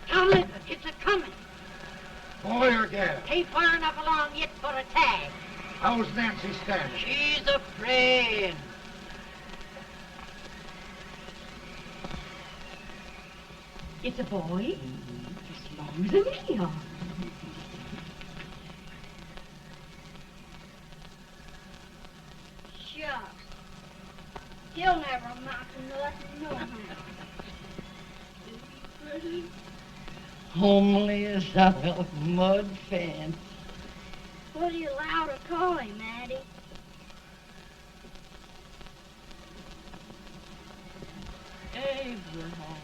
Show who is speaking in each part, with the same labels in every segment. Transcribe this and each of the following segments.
Speaker 1: Tom Lincoln, it's a-coming.
Speaker 2: Boy or gal?
Speaker 1: Ain't far enough along yet for a tag.
Speaker 2: How's Nancy standing?
Speaker 1: She's afraid.
Speaker 3: It's a boy, as long as a me are.
Speaker 4: Shucks. He'll never amount to nothing, no how.
Speaker 1: Homely as a mud fence.
Speaker 4: What do you allow to call him, Addie?
Speaker 1: Abraham.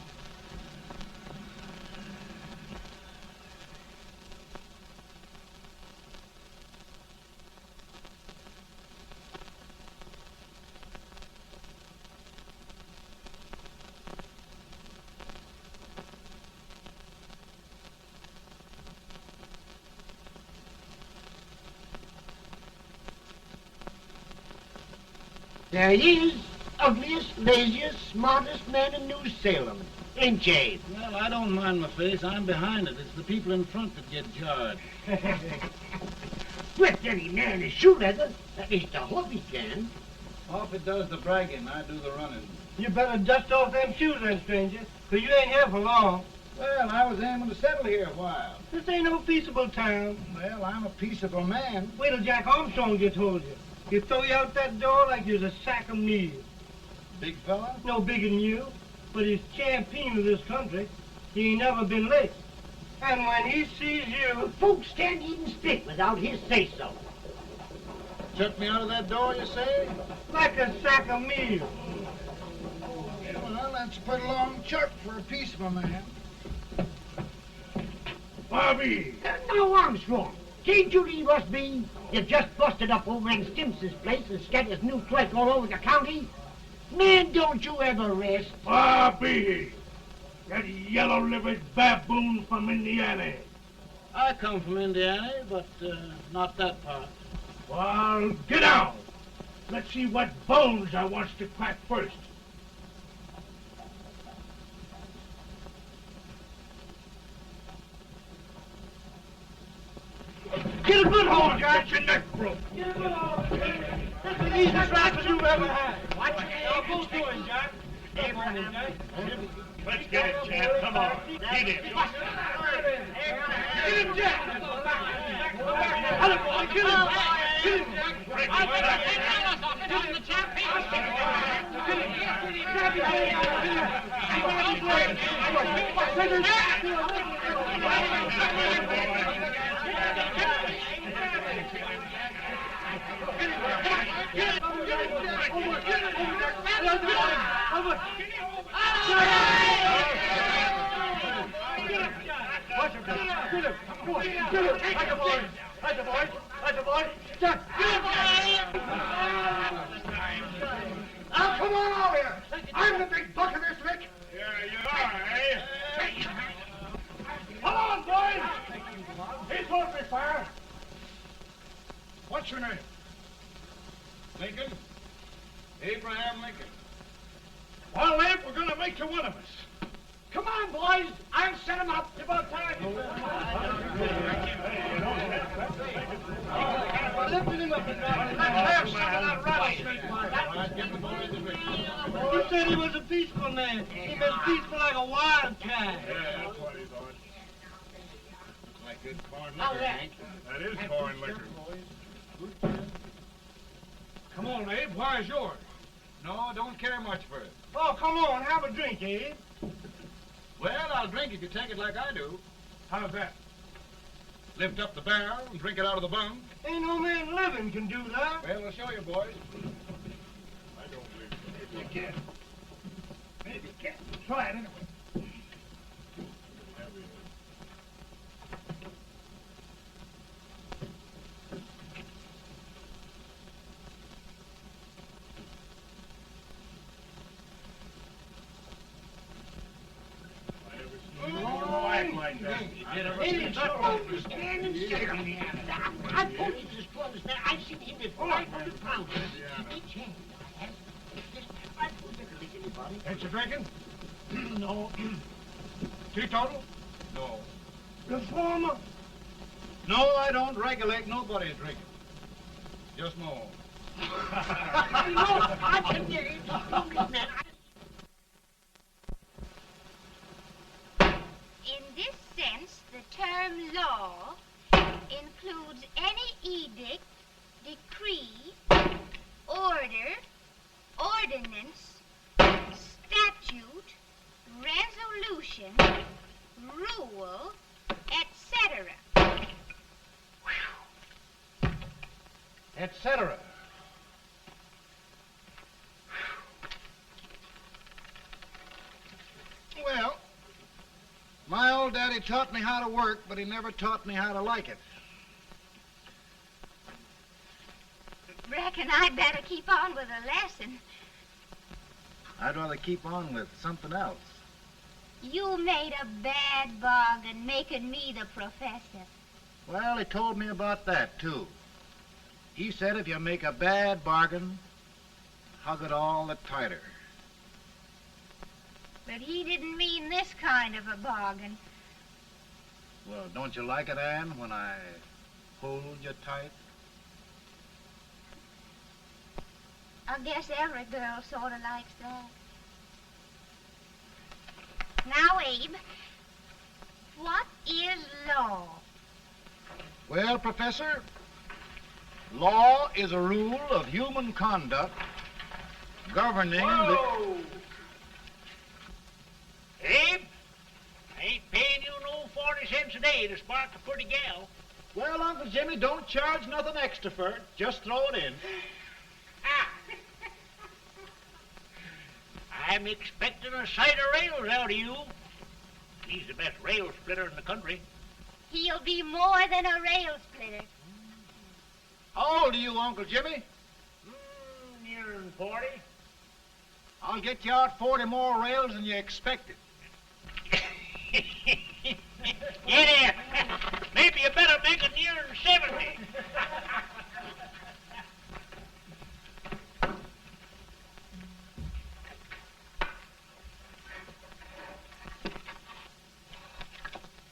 Speaker 2: There he is, ugliest, laziest, smartest man in New Salem, ain't ye?
Speaker 5: Well, I don't mind my face. I'm behind it. It's the people in front that get jarred.
Speaker 2: With any man is shoe leather, at least I hope he can.
Speaker 5: Off it does the bragging, I do the running.
Speaker 6: You better dust off them shoes then, stranger, 'cause you ain't here for long.
Speaker 5: Well, I was aiming to settle here a while.
Speaker 6: This ain't no peaceable town.
Speaker 5: Well, I'm a peaceable man.
Speaker 6: Wait till Jack Armstrong gets hold of you. He'll throw you out that door like you're a sack of meal.
Speaker 5: Big fella?
Speaker 6: No bigger than you, but he's champion of this country. He ain't never been late. And when he sees you...
Speaker 2: Folks can't even speak without his say-so.
Speaker 5: Chuck me out of that door, you say?
Speaker 6: like a sack of meal.
Speaker 5: Well, that's a pretty long chuck for a peaceable man.
Speaker 2: Bobby! Now, Armstrong, can't you leave us be? You just busted up over in Stimpson's place and scattered new clerk all over the county. Man, don't you ever rest.
Speaker 7: Bobby! That yellow-livered baboon from Indiana.
Speaker 5: I come from Indiana, but not that part.
Speaker 7: Well, get out. Let's see what bones I wants to crack first.
Speaker 6: Get a good hold, Jack.
Speaker 7: Get your neck broke.
Speaker 6: Get a good hold. That's the easiest rifle you've ever had. Watch it. Now, both doing, Jack. Abraham.
Speaker 7: Let's get it, Jack. Come on. Get it.
Speaker 6: Get him, Jack. Hello, boy. Get him. Get him, Jack.
Speaker 7: Break it, Jack.
Speaker 2: Now, come on over here. I'm the big buck of this lick.
Speaker 7: Yeah, you are, eh?
Speaker 2: Come on, boys. He's going to be fire.
Speaker 7: What's your name?
Speaker 5: Lincoln? Abraham Lincoln.
Speaker 7: Well, Abe, we're going to make you one of us.
Speaker 2: Come on, boys. I'll set him up. It's about time.
Speaker 6: Lifting him up and down.
Speaker 2: Let's have some of that rattlesnake.
Speaker 6: He said he was a peaceful man. He was peaceful like a wildcat.
Speaker 7: Yeah, that's what he thought.
Speaker 5: Looks like good corn
Speaker 2: How's
Speaker 5: liquor,
Speaker 2: that?
Speaker 5: Hank.
Speaker 7: That is corn liquor. Come on, Abe. Where's yours?
Speaker 5: No, don't care much for it.
Speaker 6: Oh, come on. Have a drink, Abe.
Speaker 5: Well, I'll drink if you take it like I do.
Speaker 7: How's that?
Speaker 5: Lift up the barrel and drink it out of the bung.
Speaker 6: Ain't no man living can do that.
Speaker 5: Well, we'll show you, boys.
Speaker 7: I don't believe so.
Speaker 2: You can. Maybe you can. Try it anyway.
Speaker 6: man.
Speaker 7: like that.
Speaker 6: Hey,
Speaker 2: I told you this to understand. I've seen him with 500 pounds. Each hand. I told you to lick anybody.
Speaker 5: Ain't you drinking?
Speaker 2: No.
Speaker 5: Teetotal?
Speaker 7: No.
Speaker 6: Reformer.
Speaker 5: No, I don't regulate nobody's drinking. Just my own.
Speaker 2: I can get it. Man.
Speaker 4: In this sense, the term law includes any edict, decree, order, ordinance, statute, resolution, rule, etc.
Speaker 5: Etc. Well, my old daddy taught me how to work, but he never taught me how to like it.
Speaker 4: Reckon I'd better keep on with the lesson.
Speaker 5: I'd rather keep on with something else.
Speaker 4: You made a bad bargain making me the professor.
Speaker 5: Well, he told me about that, too. He said if you make a bad bargain, hug it all the tighter.
Speaker 4: But he didn't mean this kind of a bargain.
Speaker 5: Well, don't you like it, Anne, when I hold you tight?
Speaker 4: I guess every girl sort of likes that. Now, Abe, what is law?
Speaker 5: Well, Professor, law is a rule of human conduct governing
Speaker 6: Whoa!
Speaker 2: Abe, I ain't paying you no 40 cents a day to spark a pretty gal.
Speaker 5: Well, Uncle Jimmy, don't charge nothing extra for it. Just throw it in.
Speaker 2: I'm expecting a sight of rails out of you. He's the best rail splitter in the country.
Speaker 4: He'll be more than a rail splitter.
Speaker 5: How old are you, Uncle Jimmy?
Speaker 2: Nearing 40.
Speaker 5: I'll get you out 40 more rails than you expected.
Speaker 2: Yeah, maybe you better make it nearing 70.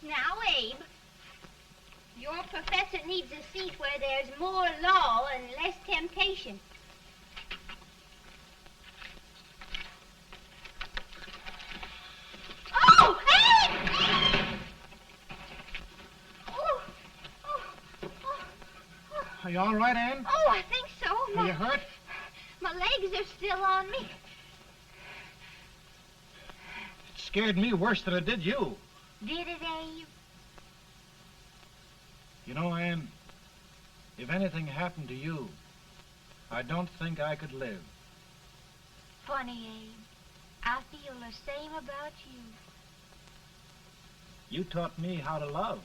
Speaker 4: Now, Abe, your professor needs a seat where there's more law and less temptation. Oh, Abe! Oh,
Speaker 5: Are you all right, Anne?
Speaker 4: oh, I think so.
Speaker 5: Are you hurt?
Speaker 4: My legs are still on me.
Speaker 5: It scared me worse than it did you.
Speaker 4: Did it, Abe?
Speaker 5: You know, Anne, if anything happened to you, I don't think I could live.
Speaker 4: Funny, Abe. I feel the same about you.
Speaker 5: You taught me how to love.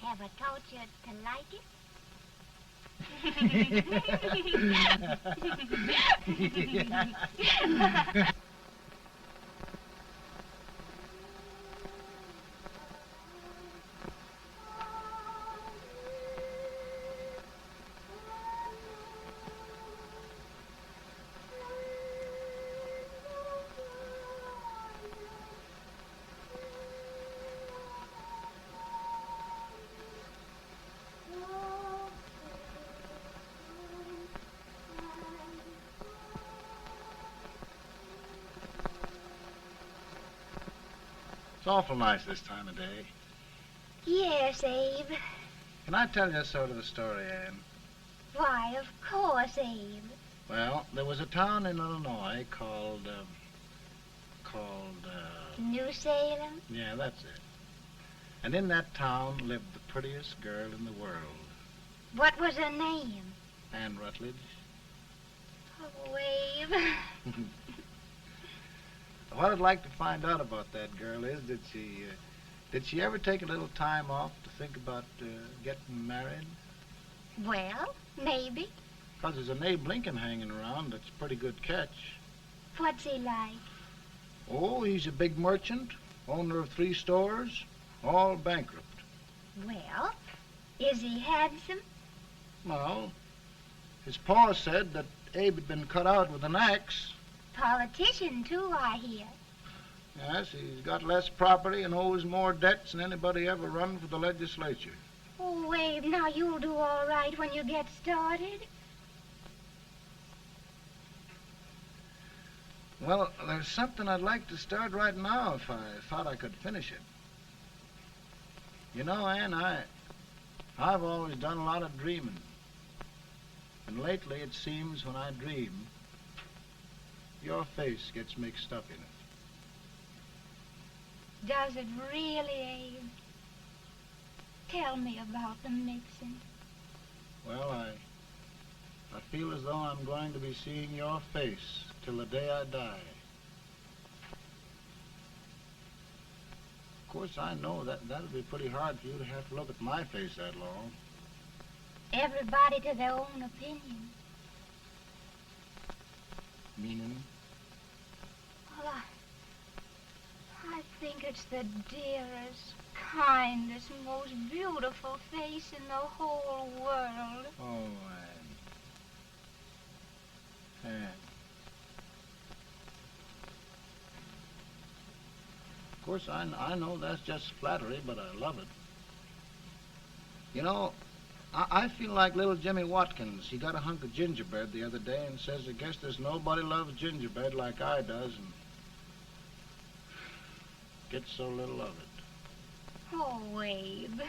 Speaker 4: Have I taught you to like it?
Speaker 5: It's awful nice this time of day.
Speaker 4: Yes, Abe.
Speaker 5: Can I tell you sort of a story, Anne?
Speaker 4: Why, of course, Abe.
Speaker 5: Well, there was a town in Illinois called,
Speaker 4: New Salem?
Speaker 5: yeah, that's it. And in that town lived the prettiest girl in the world,
Speaker 4: What was her name?
Speaker 5: Anne Rutledge.
Speaker 4: Oh, Abe.
Speaker 5: What I'd like to find out about that girl is, did she ever take a little time off to think about getting married?
Speaker 4: Well, maybe.
Speaker 5: 'Cause there's an Abe Lincoln hanging around that's a pretty good catch.
Speaker 4: What's he like?
Speaker 5: Oh, he's a big merchant, owner of 3 stores, all bankrupt.
Speaker 4: Well, is he handsome?
Speaker 5: Well, his pa said that Abe had been cut out with an axe.
Speaker 4: Politician, too, I hear.
Speaker 5: Yes, he's got less property and owes more debts than anybody ever run for the legislature.
Speaker 4: Oh, Abe, now you'll do all right when you get started.
Speaker 5: Well, there's something I'd like to start right now if I thought I could finish it. You know, Ann, I've always done a lot of dreaming. And lately it seems when I dream, your face gets mixed up in it.
Speaker 4: Does it really, Abe? Tell me about the mixing.
Speaker 5: Well, I feel as though I'm going to be seeing your face till the day I die. Of course, I know that'll be pretty hard for you to have to look at my face that long.
Speaker 4: Everybody to their own opinion.
Speaker 5: Meaning?
Speaker 4: Well, I think it's the dearest, kindest, most beautiful face in the whole world.
Speaker 5: Oh, Ann. Of course, I know that's just flattery, but I love it. You know, I feel like little Jimmy Watkins. He got a hunk of gingerbread the other day and says, I guess there's nobody loves gingerbread like I does, and gets so little of it.
Speaker 4: Oh, Abe.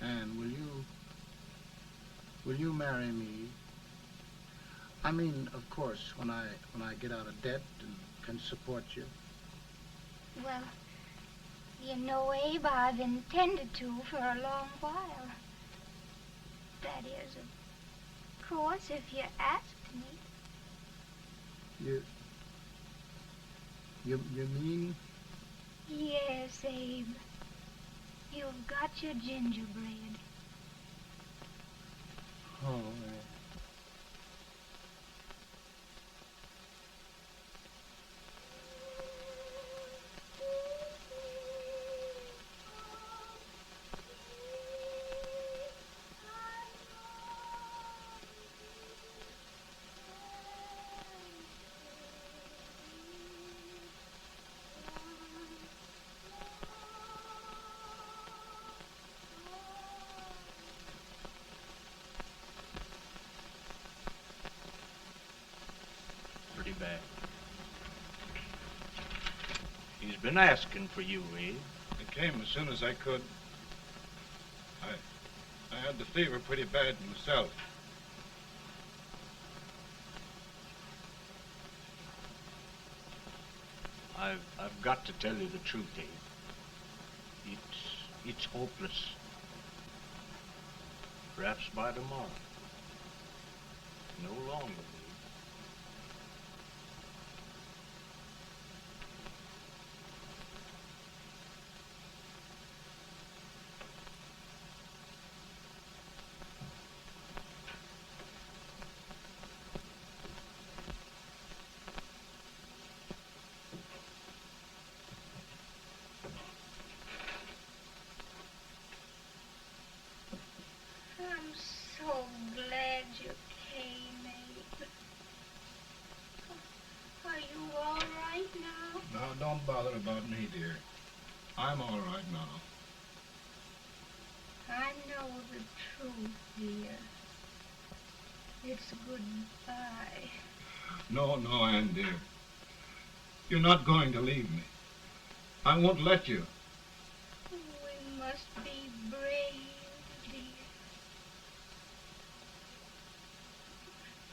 Speaker 5: Ann, will you marry me? I mean, of course, when I get out of debt and can support you.
Speaker 4: Well, you know, Abe, I've intended to for a long while. That is, of course, if you asked me.
Speaker 5: You mean?
Speaker 4: Yes, Abe. You've got your gingerbread.
Speaker 5: Oh,
Speaker 7: Pretty bad. He's been asking for you, Abe.
Speaker 8: I came as soon as I could. I had the fever pretty bad myself.
Speaker 7: I've got to tell you the truth, Abe. It's hopeless. Perhaps by tomorrow. No longer, Abe.
Speaker 4: I'm so glad you came, Abe. Are you all right now?
Speaker 8: Now, don't bother about me, dear. I'm all right now.
Speaker 4: I know the truth, dear. It's goodbye.
Speaker 8: No, Ann, dear. You're not going to leave me. I won't let you.
Speaker 4: We must be brave, dear.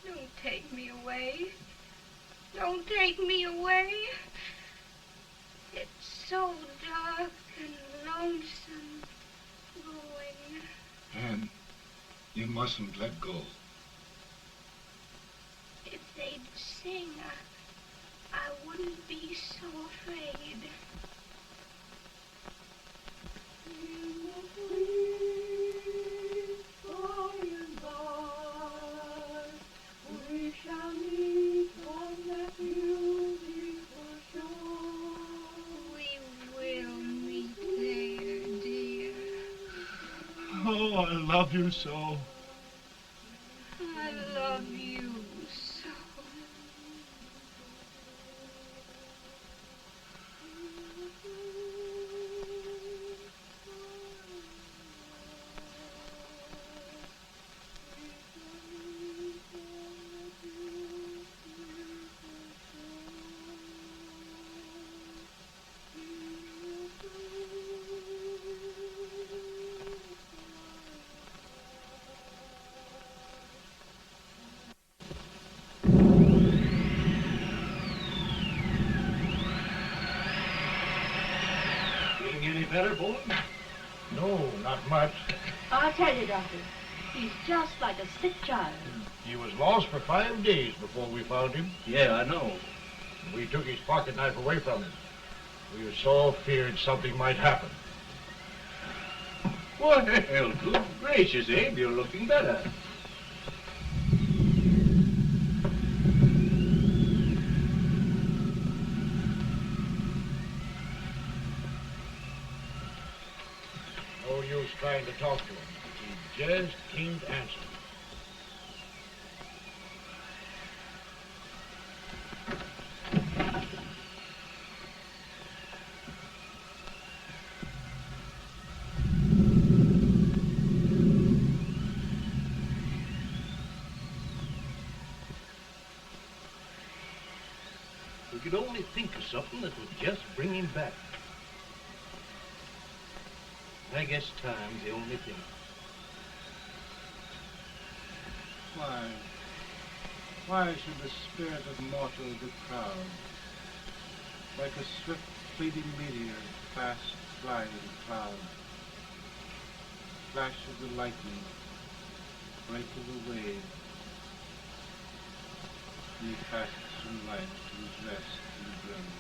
Speaker 4: Don't take me away. Don't take me away. It's so dark and lonesome going.
Speaker 8: Ann, you mustn't let go.
Speaker 4: If they'd sing, I wouldn't be so afraid. We shall meet on that beautiful shore.
Speaker 7: love you so.
Speaker 3: I love you so.
Speaker 7: Feeling any better, boy?
Speaker 9: No, not much.
Speaker 3: I'll tell you, Doctor, he's just like a sick child.
Speaker 9: He was lost for 5 days before we found him.
Speaker 7: Yeah, I know.
Speaker 9: We took his pocket knife away from him. We were so feared something might happen.
Speaker 7: Well, good gracious, Abe, you're looking better.
Speaker 9: No use trying to talk to him. He just can't answer.
Speaker 7: We could only think of something that would just bring him back. I guess time's the only thing.
Speaker 5: Why should the spirit of mortal be proud? Like a swift fleeting meteor, fast flying cloud. Flash of the lightning, break of the wave. He passes from life to his rest in the grave.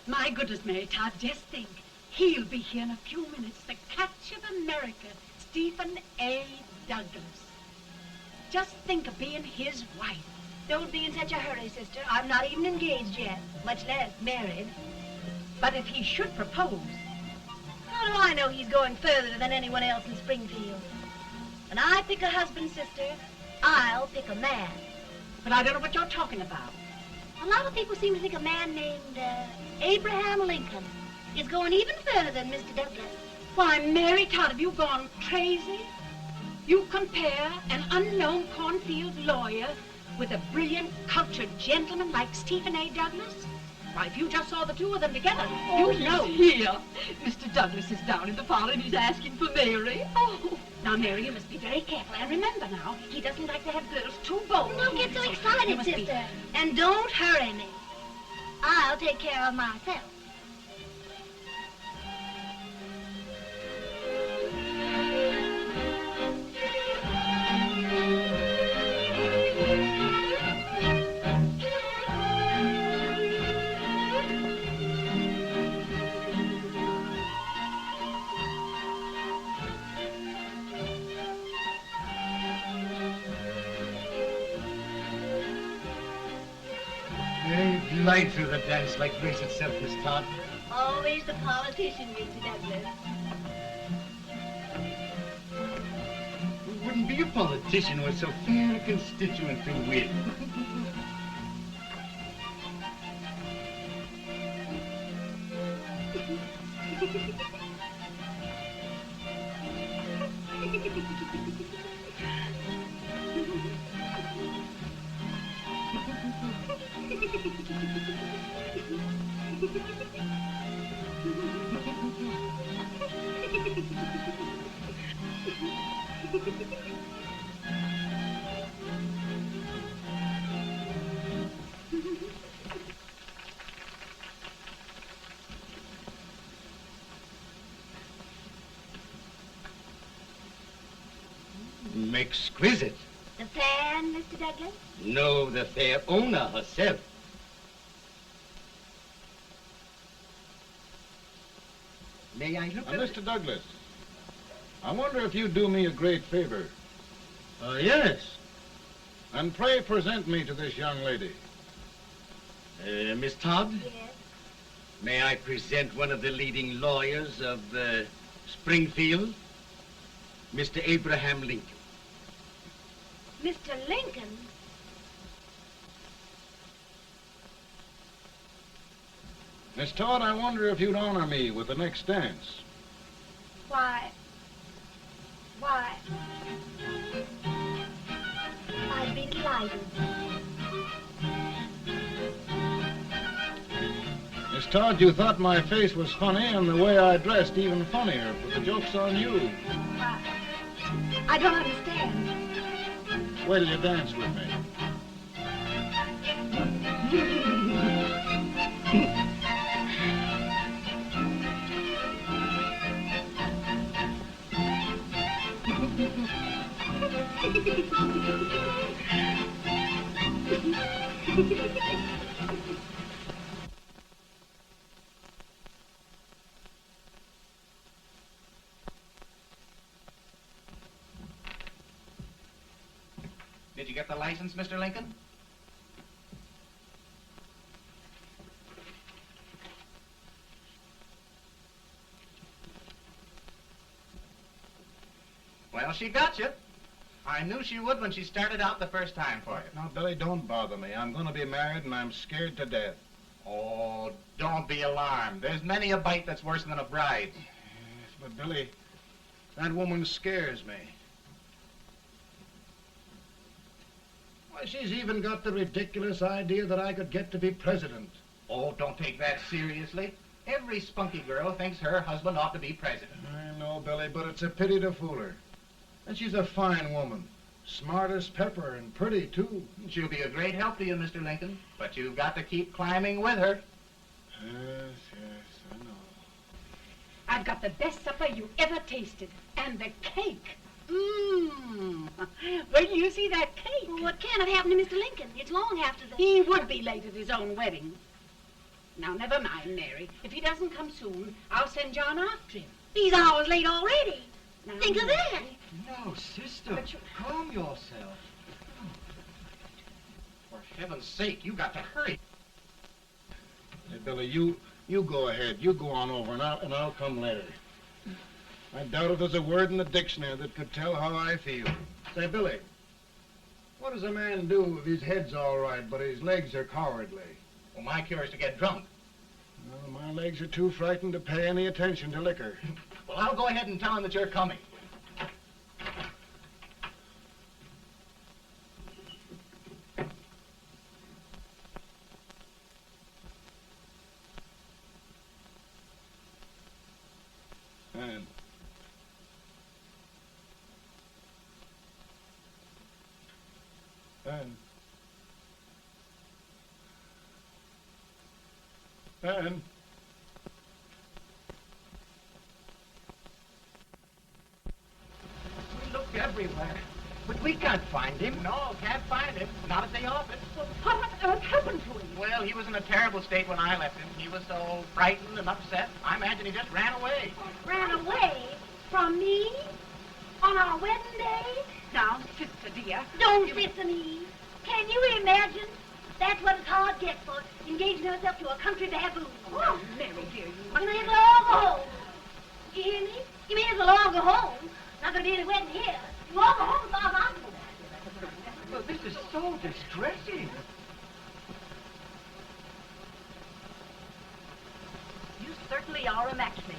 Speaker 3: My goodness, Mary Todd, just think. He'll be here in a few minutes. The catch of America, Stephen A. Douglas. Just think of being his wife.
Speaker 10: Don't be in such a hurry, sister. I'm not even engaged yet, much less married.
Speaker 3: But if he should propose,
Speaker 10: How do I know he's going further than anyone else in Springfield? When I pick a husband, sister, I'll pick a man.
Speaker 3: but I don't know what you're talking about.
Speaker 10: A lot of people seem to think a man named Abraham Lincoln is going even further than Mr. Douglas.
Speaker 3: Why, Mary Todd, have you gone crazy? You compare an unknown cornfield lawyer with a brilliant, cultured gentleman like Stephen A. Douglas? Why, if you just saw the two of them together, you'd know.
Speaker 11: Here. Mr. Douglas is down in the parlor and he's asking for Mary.
Speaker 3: Oh, now, Mary, you must be very careful. And remember now, he doesn't like to have girls too bold.
Speaker 10: Don't get so
Speaker 3: You
Speaker 10: excited,
Speaker 3: must be-
Speaker 10: sister. And don't hurry me. I'll take care of myself.
Speaker 12: You glide through the dance like grace itself, Miss Todd.
Speaker 10: Always the politician, Mr. Douglas.
Speaker 12: Who wouldn't be a politician with so fair a constituent to win? Exquisite.
Speaker 10: The fan, Mr. Douglas?
Speaker 12: No, the fair owner herself. May I look at it?
Speaker 8: Mr. Douglas, I wonder if you'd do me a great favor.
Speaker 12: Yes.
Speaker 8: And pray present me to this young lady.
Speaker 12: Miss Todd?
Speaker 10: Yes.
Speaker 12: May I present one of the leading lawyers of Springfield, Mr. Abraham Lincoln.
Speaker 10: Mr. Lincoln?
Speaker 8: Miss Todd, I wonder if you'd honor me with the next dance.
Speaker 10: Why, I'd be delighted.
Speaker 8: Miss Todd, you thought my face was funny and the way I dressed even funnier, but the joke's on you.
Speaker 10: Why, I don't understand.
Speaker 8: Wait till you dance with me.
Speaker 13: Did you get the license, Mr. Lincoln? Well, she got you. I knew she would when she started out the first time for you.
Speaker 8: Now, Billy, don't bother me. I'm going to be married and I'm scared to death.
Speaker 13: Oh, don't be alarmed. There's many a bite that's worse than a bride.
Speaker 8: Yes, but Billy, that woman scares me. Why, she's even got the ridiculous idea that I could get to be president.
Speaker 13: Oh, don't take that seriously. Every spunky girl thinks her husband ought to be president.
Speaker 8: I know, Billy, but it's a pity to fool her. And she's a fine woman. Smart as pepper and pretty, too.
Speaker 13: She'll be a great help to you, Mr. Lincoln. But you've got to keep climbing with her.
Speaker 8: Yes, I know.
Speaker 3: I've got the best supper you ever tasted. And the cake. Mmm. Where do you see that cake?
Speaker 10: Well, what can have happened to Mr. Lincoln? It's long after the...
Speaker 3: He would be late at his own wedding. Now, never mind, Mary. If he doesn't come soon, I'll send John after him.
Speaker 10: He's hours late already.
Speaker 3: Now,
Speaker 10: Think of that.
Speaker 12: No, sister, calm yourself.
Speaker 13: For heaven's sake, you got to hurry.
Speaker 5: Hey, Billy, you go ahead. You go on over, and I'll come later. I doubt if there's a word in the dictionary that could tell how I feel. Say, Billy, what does a man do if his head's all right, but his legs are cowardly?
Speaker 13: Well, my cure is to get drunk.
Speaker 5: Well, my legs are too frightened to pay any attention to liquor.
Speaker 13: Well, I'll go ahead and tell him that you're coming.
Speaker 5: And
Speaker 13: We looked everywhere, but we can't find him. No, can't find him. Not at the office.
Speaker 3: Well, what on earth happened to him?
Speaker 13: Well, he was in a terrible state when I left him. He was so frightened and upset. I imagine he just ran away.
Speaker 10: Ran away from me on our wedding day?
Speaker 3: Now, sister dear.
Speaker 10: Don't sister me. Can you imagine? That's what his heart gets for engaging herself to a country baboon.
Speaker 3: Oh, Mary dear,
Speaker 10: You may as well all go home. You hear me? You may as well all go home. Not gonna be any wedding here. You all go home as far as I'm concerned.
Speaker 6: Well, this is so distressing.
Speaker 11: You certainly are a matchmaker.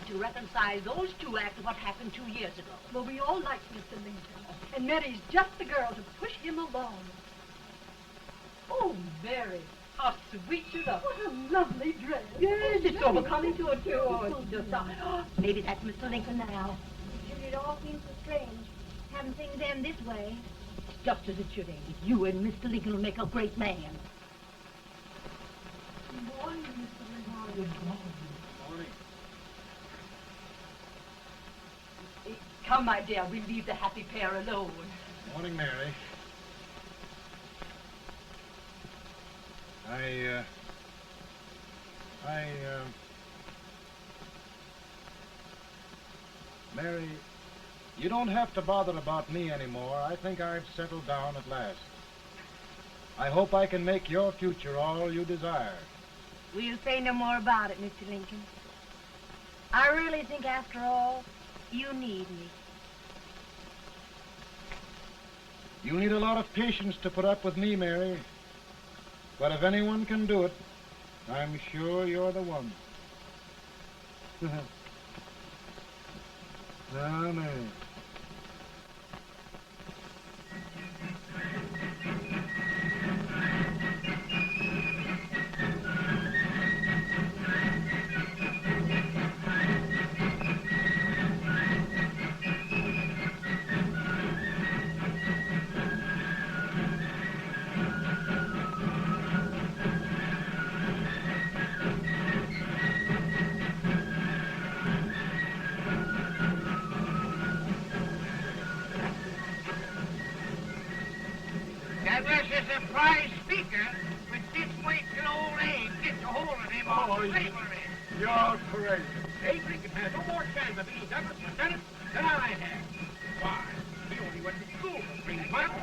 Speaker 11: To reconcile those two after what happened 2 years ago.
Speaker 3: Well, we all like Mr. Lincoln, and Mary's just the girl to push him along. Oh, Mary, how sweet you look. What a lovely dress. Yes, it's overcoming to it, too. Oh, it's just...
Speaker 10: Maybe that's Mr. Lincoln now. It all seems so strange, having things end this way.
Speaker 11: It's just as it should end. You and Mr. Lincoln will make a great man.
Speaker 3: Good morning, Mr. Lincoln. Good morning. Come, my dear, we'll leave the happy pair alone.
Speaker 5: Morning, Mary. Mary, you don't have to bother about me anymore. I think I've settled down at last. I hope I can make your future all you desire.
Speaker 10: We'll say no more about it, Mr. Lincoln. I really think, after all, you need me.
Speaker 5: You need a lot of patience to put up with me, Mary. But if anyone can do it, I'm sure you're the one. Now, Mary.
Speaker 2: Douglas is a prize speaker, but just wait till old Abe gets a hold of him on slavery.
Speaker 7: You're crazy.
Speaker 13: Abe Lincoln has no more chance of being Douglas for Senate than I have. Why? He only went to school for 3 months.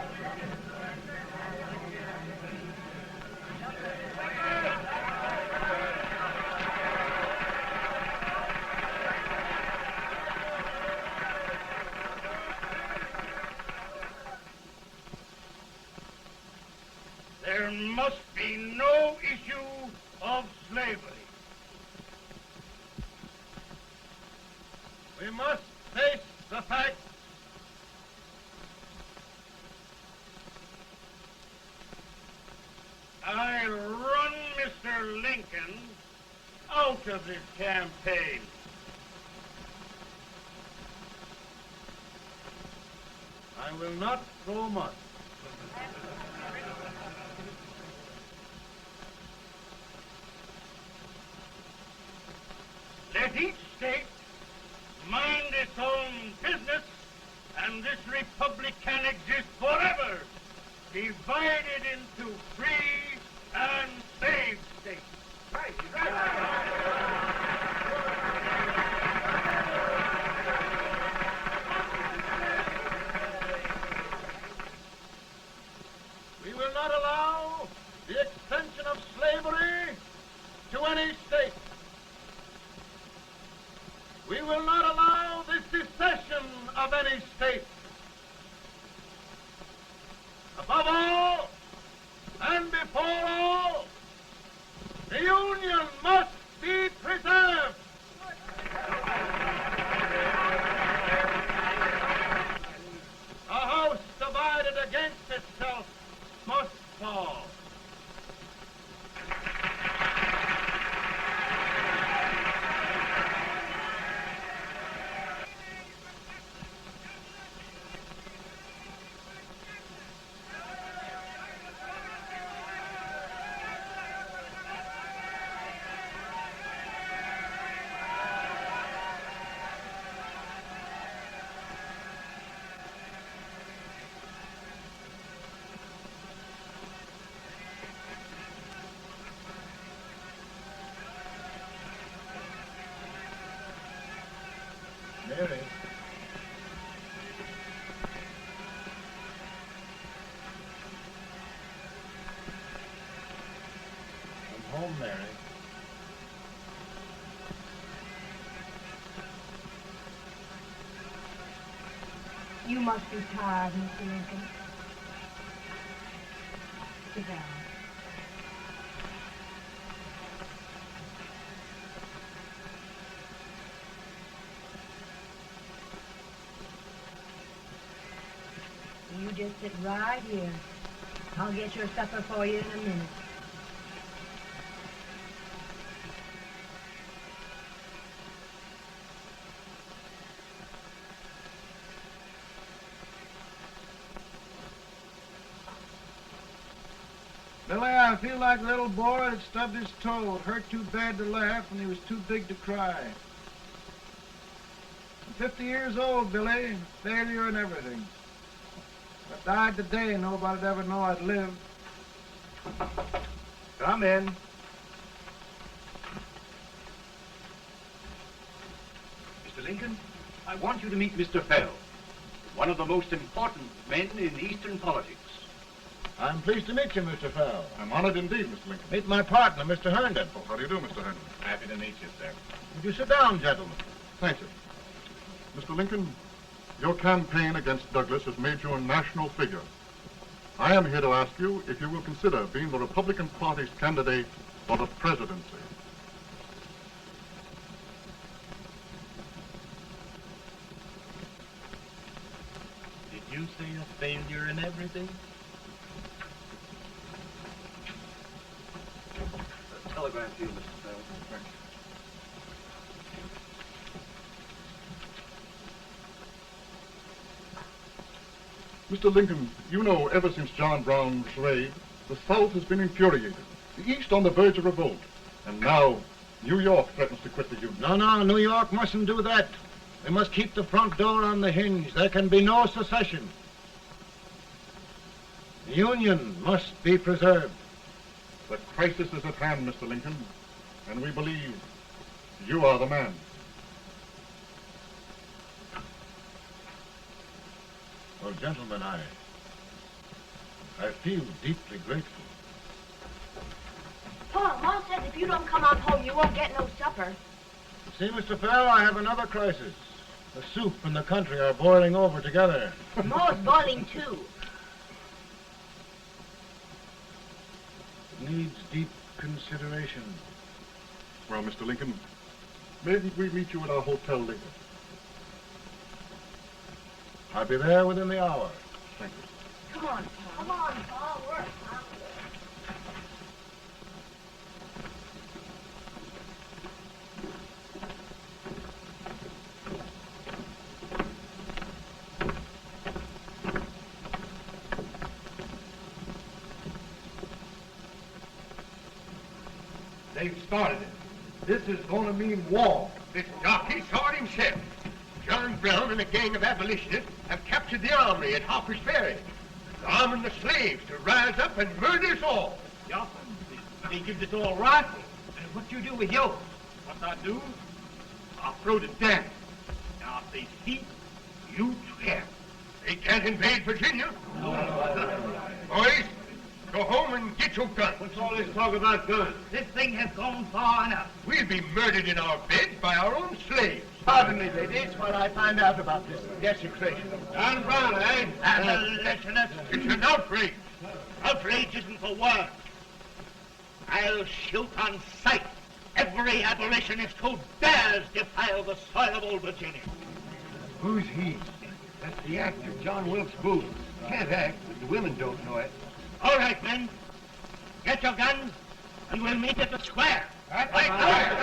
Speaker 7: There must be no issue of slavery. We must face the fact I run Mr. Lincoln out of this campaign. I will not throw much. Let each state mind its own business, and this republic can exist forever, divided into free and slave states. Right, We will not allow
Speaker 8: We will not allow the secession of any state. Above all, and before all, the Union must be preserved. A house divided against itself must fall.
Speaker 5: Mary. I'm home, Mary.
Speaker 10: You must be tired, Mr. Lincoln. Sit down. You just sit right here. I'll get your supper for you in a minute.
Speaker 5: Billy, I feel like a little boy that stubbed his toe. It hurt too bad to laugh and he was too big to cry. I'm 50 years old, Billy. Failure and everything. If I died today, nobody'd ever know I'd lived.
Speaker 13: Come in.
Speaker 7: Mr. Lincoln, I want you to meet Mr. Fell, one of the most important men in Eastern politics.
Speaker 5: I'm pleased to meet you, Mr. Fell.
Speaker 8: I'm honored indeed, Mr. Lincoln.
Speaker 5: Meet my partner, Mr. Herndon.
Speaker 8: Oh, how do you do, Mr. Herndon?
Speaker 13: Happy to meet you, sir.
Speaker 5: Would you sit down, gentlemen?
Speaker 8: Thank you. Mr. Lincoln, your campaign against Douglas has made you a national figure. I am here to ask you if you will consider being the Republican Party's candidate for the presidency.
Speaker 13: Did you say a failure in everything?
Speaker 7: Telegram to you, Mr. Fell.
Speaker 8: Thank you. Mr. Lincoln, you know ever since John Brown's raid, the South has been infuriated, the East on the verge of revolt, and now New York threatens to quit the Union.
Speaker 5: No, New York mustn't do that. They must keep the front door on the hinge. There can be no secession. The Union must be preserved.
Speaker 8: The crisis is at hand, Mr. Lincoln, and we believe you are the man.
Speaker 5: Well, gentlemen, I feel deeply grateful.
Speaker 10: Pa, Ma says if you don't come on home, you won't get no supper.
Speaker 5: See, Mr. Fell, I have another crisis. The soup and the country are boiling over together.
Speaker 10: Ma's boiling too.
Speaker 5: It needs deep consideration.
Speaker 8: Well, Mr. Lincoln, maybe we meet you at our Hotel Lincoln.
Speaker 5: I'll be there within the hour.
Speaker 8: Thank you.
Speaker 10: Come on, Pa. Come on, Pa. We're hungry.
Speaker 13: They've started it. This is going to mean war. This jockey saw it himself. John Brown and a gang of abolitionists have captured the armory at Harper's Ferry. They're arming the slaves to rise up and murder us all.
Speaker 6: Yeah, they give us all rifles. And what you do with yours? What I do?
Speaker 13: I'll throw the dam.
Speaker 6: Now, if they speak,
Speaker 13: You trap. They can't invade Virginia. Boys, go Go home and get your gun.
Speaker 6: What's all this talk about guns?
Speaker 2: This thing has gone far enough.
Speaker 13: We'll be murdered in our beds by our own slaves.
Speaker 2: Pardon me, ladies, while I find out about this desecration.
Speaker 6: John Brown, eh?
Speaker 2: Abolitionist.
Speaker 13: It's an outrage.
Speaker 2: Outrage isn't the word. I'll shoot on sight every abolitionist who dares defile the soil of old Virginia.
Speaker 13: Who's he? That's the actor, John Wilkes Booth. Can't act, but the women don't know it.
Speaker 2: All right, men. Get your guns, and we'll meet at the square.
Speaker 13: At
Speaker 2: the square!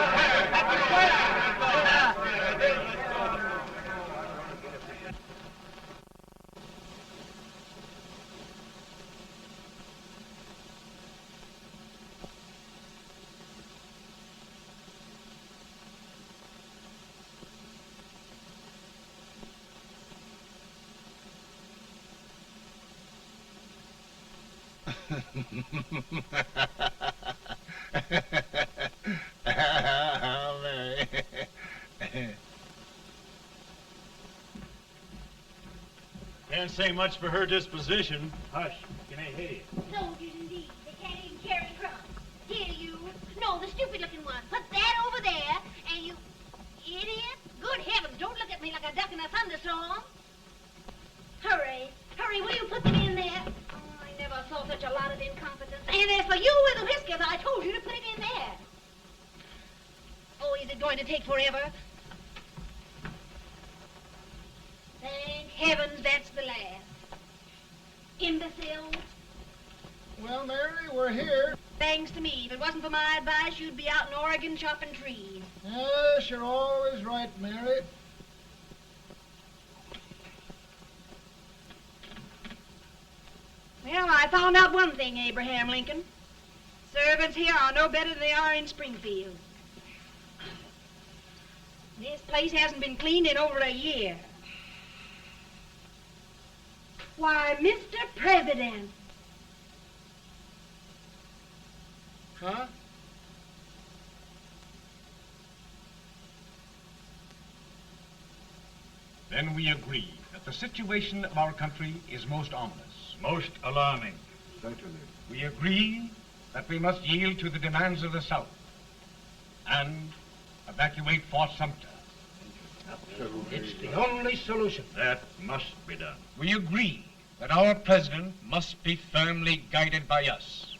Speaker 5: How Mary.
Speaker 14: Can't say much for her disposition.
Speaker 6: Hush. Can I hear you?
Speaker 4: Soldiers indeed. They can't even carry crumbs. Here, you. No, the stupid-looking one. Put that over there, and you... Idiot. Good heavens, don't look at me like a duck in a thunderstorm. Hurry. Hurry, will you put them in there? Oh, I never saw such a lot of incompetence. And as for you with the whiskers, I told you to put it in there. Oh, is it going to take forever? Thank heavens that's the last. Imbeciles.
Speaker 5: Well, Mary, we're here.
Speaker 10: Thanks to me. If it wasn't for my advice, you'd be out in Oregon chopping trees.
Speaker 5: Yes, you're always right, Mary.
Speaker 10: Well, I found out one thing, Abraham Lincoln. Servants here are no better than they are in Springfield. This place hasn't been cleaned in over a year. Why, Mr. President.
Speaker 5: Huh?
Speaker 9: Then we agree that the situation of our country is most ominous.
Speaker 14: Most alarming.
Speaker 8: Certainly.
Speaker 9: We agree that we must yield to the demands of the South and evacuate Fort Sumter.
Speaker 6: It's the only solution.
Speaker 14: That must be done.
Speaker 9: We agree that our president must be firmly guided by us.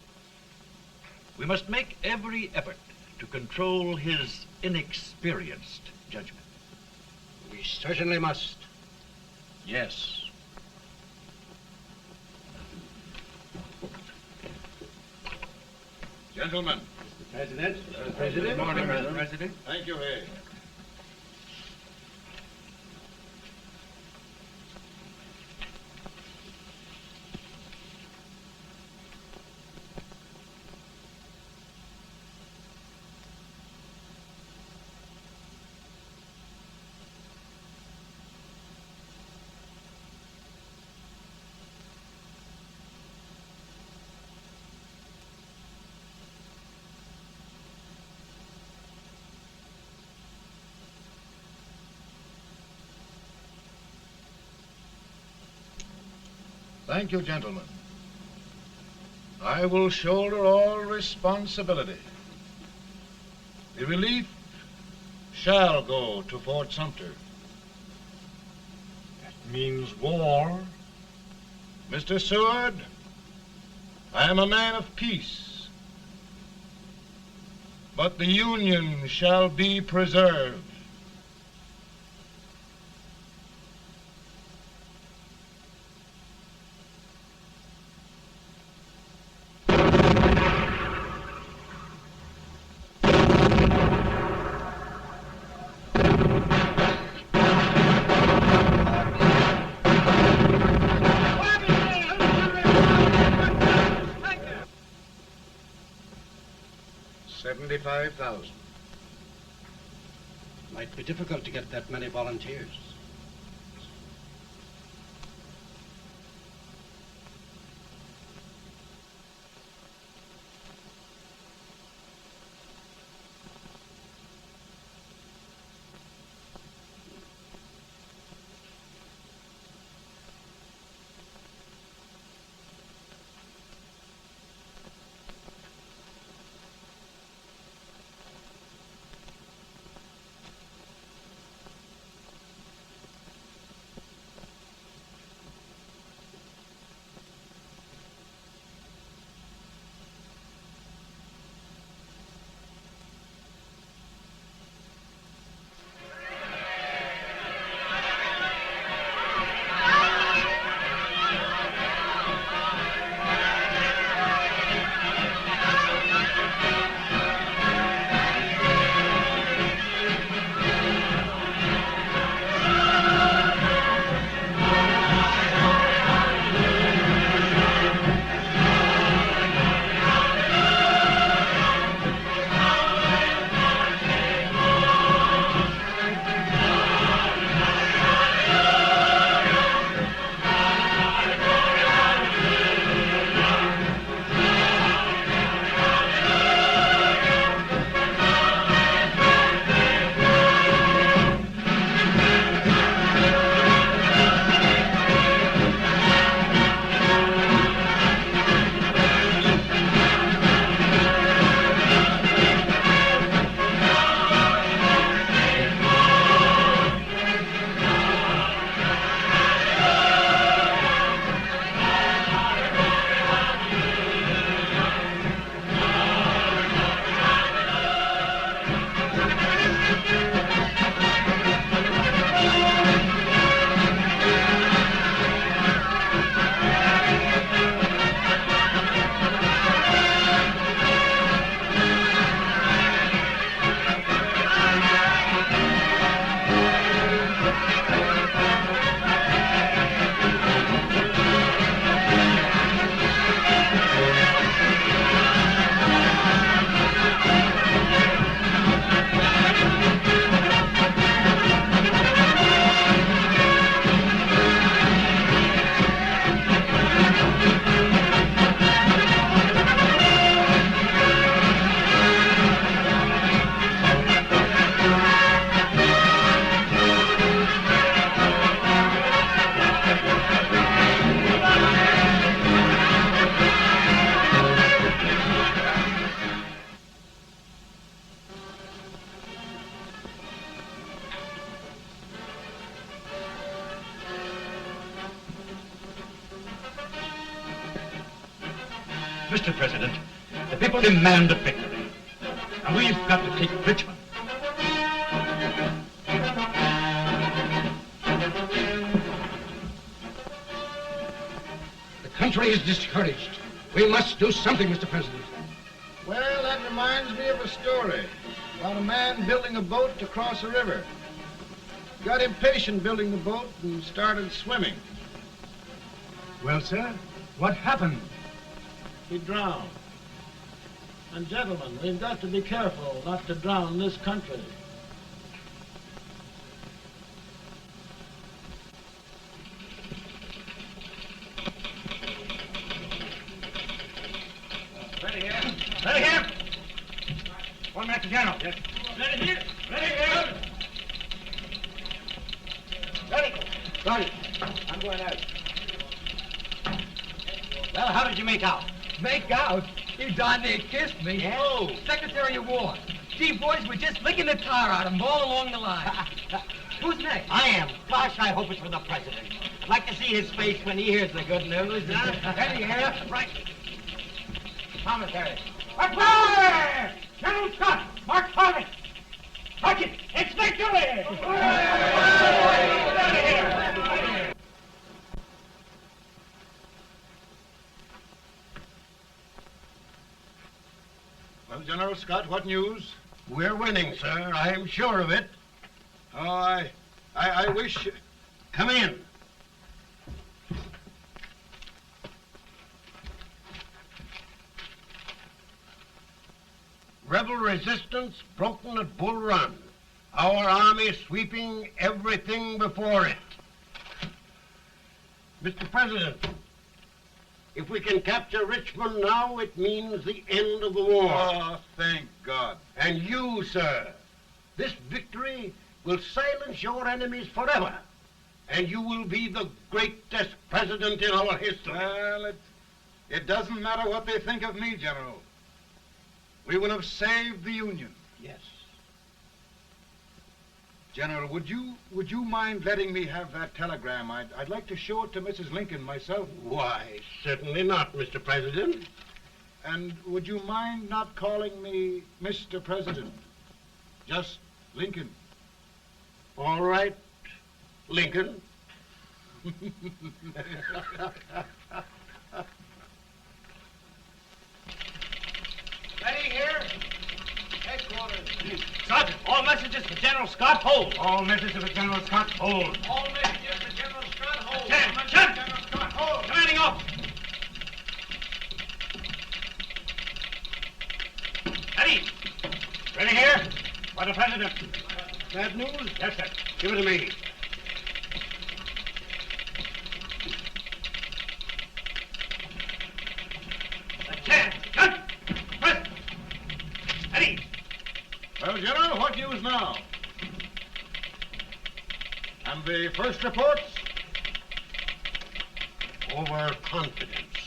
Speaker 14: We must make every effort to control his inexperienced judgment.
Speaker 6: We certainly must.
Speaker 9: Yes.
Speaker 5: Gentlemen.
Speaker 6: President.
Speaker 5: Good morning,
Speaker 6: Mr.
Speaker 5: President. Thank you, Hay. Thank you, gentlemen. I will shoulder all responsibility. The relief shall go to Fort Sumter.
Speaker 9: That means war.
Speaker 5: Mr. Seward, I am a man of peace, but the Union shall be preserved. $75,000.
Speaker 6: Might be difficult to get that many volunteers.
Speaker 14: Mr. President, the people demand a victory. And we've got to take Richmond.
Speaker 9: The country is discouraged. We must do something, Mr. President.
Speaker 5: Well, that reminds me of a story about a man building a boat to cross a river. He got impatient building the boat and started swimming.
Speaker 9: Well, sir, what happened?
Speaker 5: He drowned. And gentlemen, we've got to be careful not to drown this country.
Speaker 7: Ready here. Ready here. 1 minute to General. Yes. Ready here. Ready here. Ready.
Speaker 2: Ready.
Speaker 7: I'm going out.
Speaker 2: Well, how did you make out?
Speaker 15: Make out? He darn near kissed me.
Speaker 2: Yeah?
Speaker 15: Oh, Secretary of War. Gee, boys, we're just licking the tar out of him all along the line. Who's next?
Speaker 2: I am. Gosh, I hope it's for the president. I'd like to see his face when he hears the good news.
Speaker 7: Ready here. Right.
Speaker 2: Commissary.
Speaker 7: Fire! General Scott, Mark Harvey. Sergeant, it's victory! Ready here.
Speaker 5: Well, General Scott, what news?
Speaker 13: We're winning, sir. I'm sure of it.
Speaker 5: Oh, I wish...
Speaker 13: Come in. Rebel resistance broken at Bull Run. Our army sweeping everything before it. Mr. President, if we can capture Richmond now, it means the end of the war.
Speaker 5: Oh, thank God.
Speaker 13: And you, sir, this victory will silence your enemies forever. And you will be the greatest president in our history.
Speaker 5: Well, it doesn't matter what they think of me, General. We will have saved the Union.
Speaker 13: Yes.
Speaker 5: General, would you mind letting me have that telegram? I'd like to show it to Mrs. Lincoln myself.
Speaker 13: Why, certainly not, Mr. President.
Speaker 5: And would you mind not calling me Mr. President? Just Lincoln.
Speaker 13: All right, Lincoln.
Speaker 7: Ready here. Headquarters. Sergeant, all messages for General Scott, hold.
Speaker 9: All messages for General Scott, hold.
Speaker 7: All messages for General Scott, hold. General Scott, hold. Commanding officer. Ready. Ready here. For the President.
Speaker 13: Bad news?
Speaker 7: Yes, sir.
Speaker 13: Give it to me.
Speaker 5: Well, General, what news now? And the first reports?
Speaker 13: Overconfidence.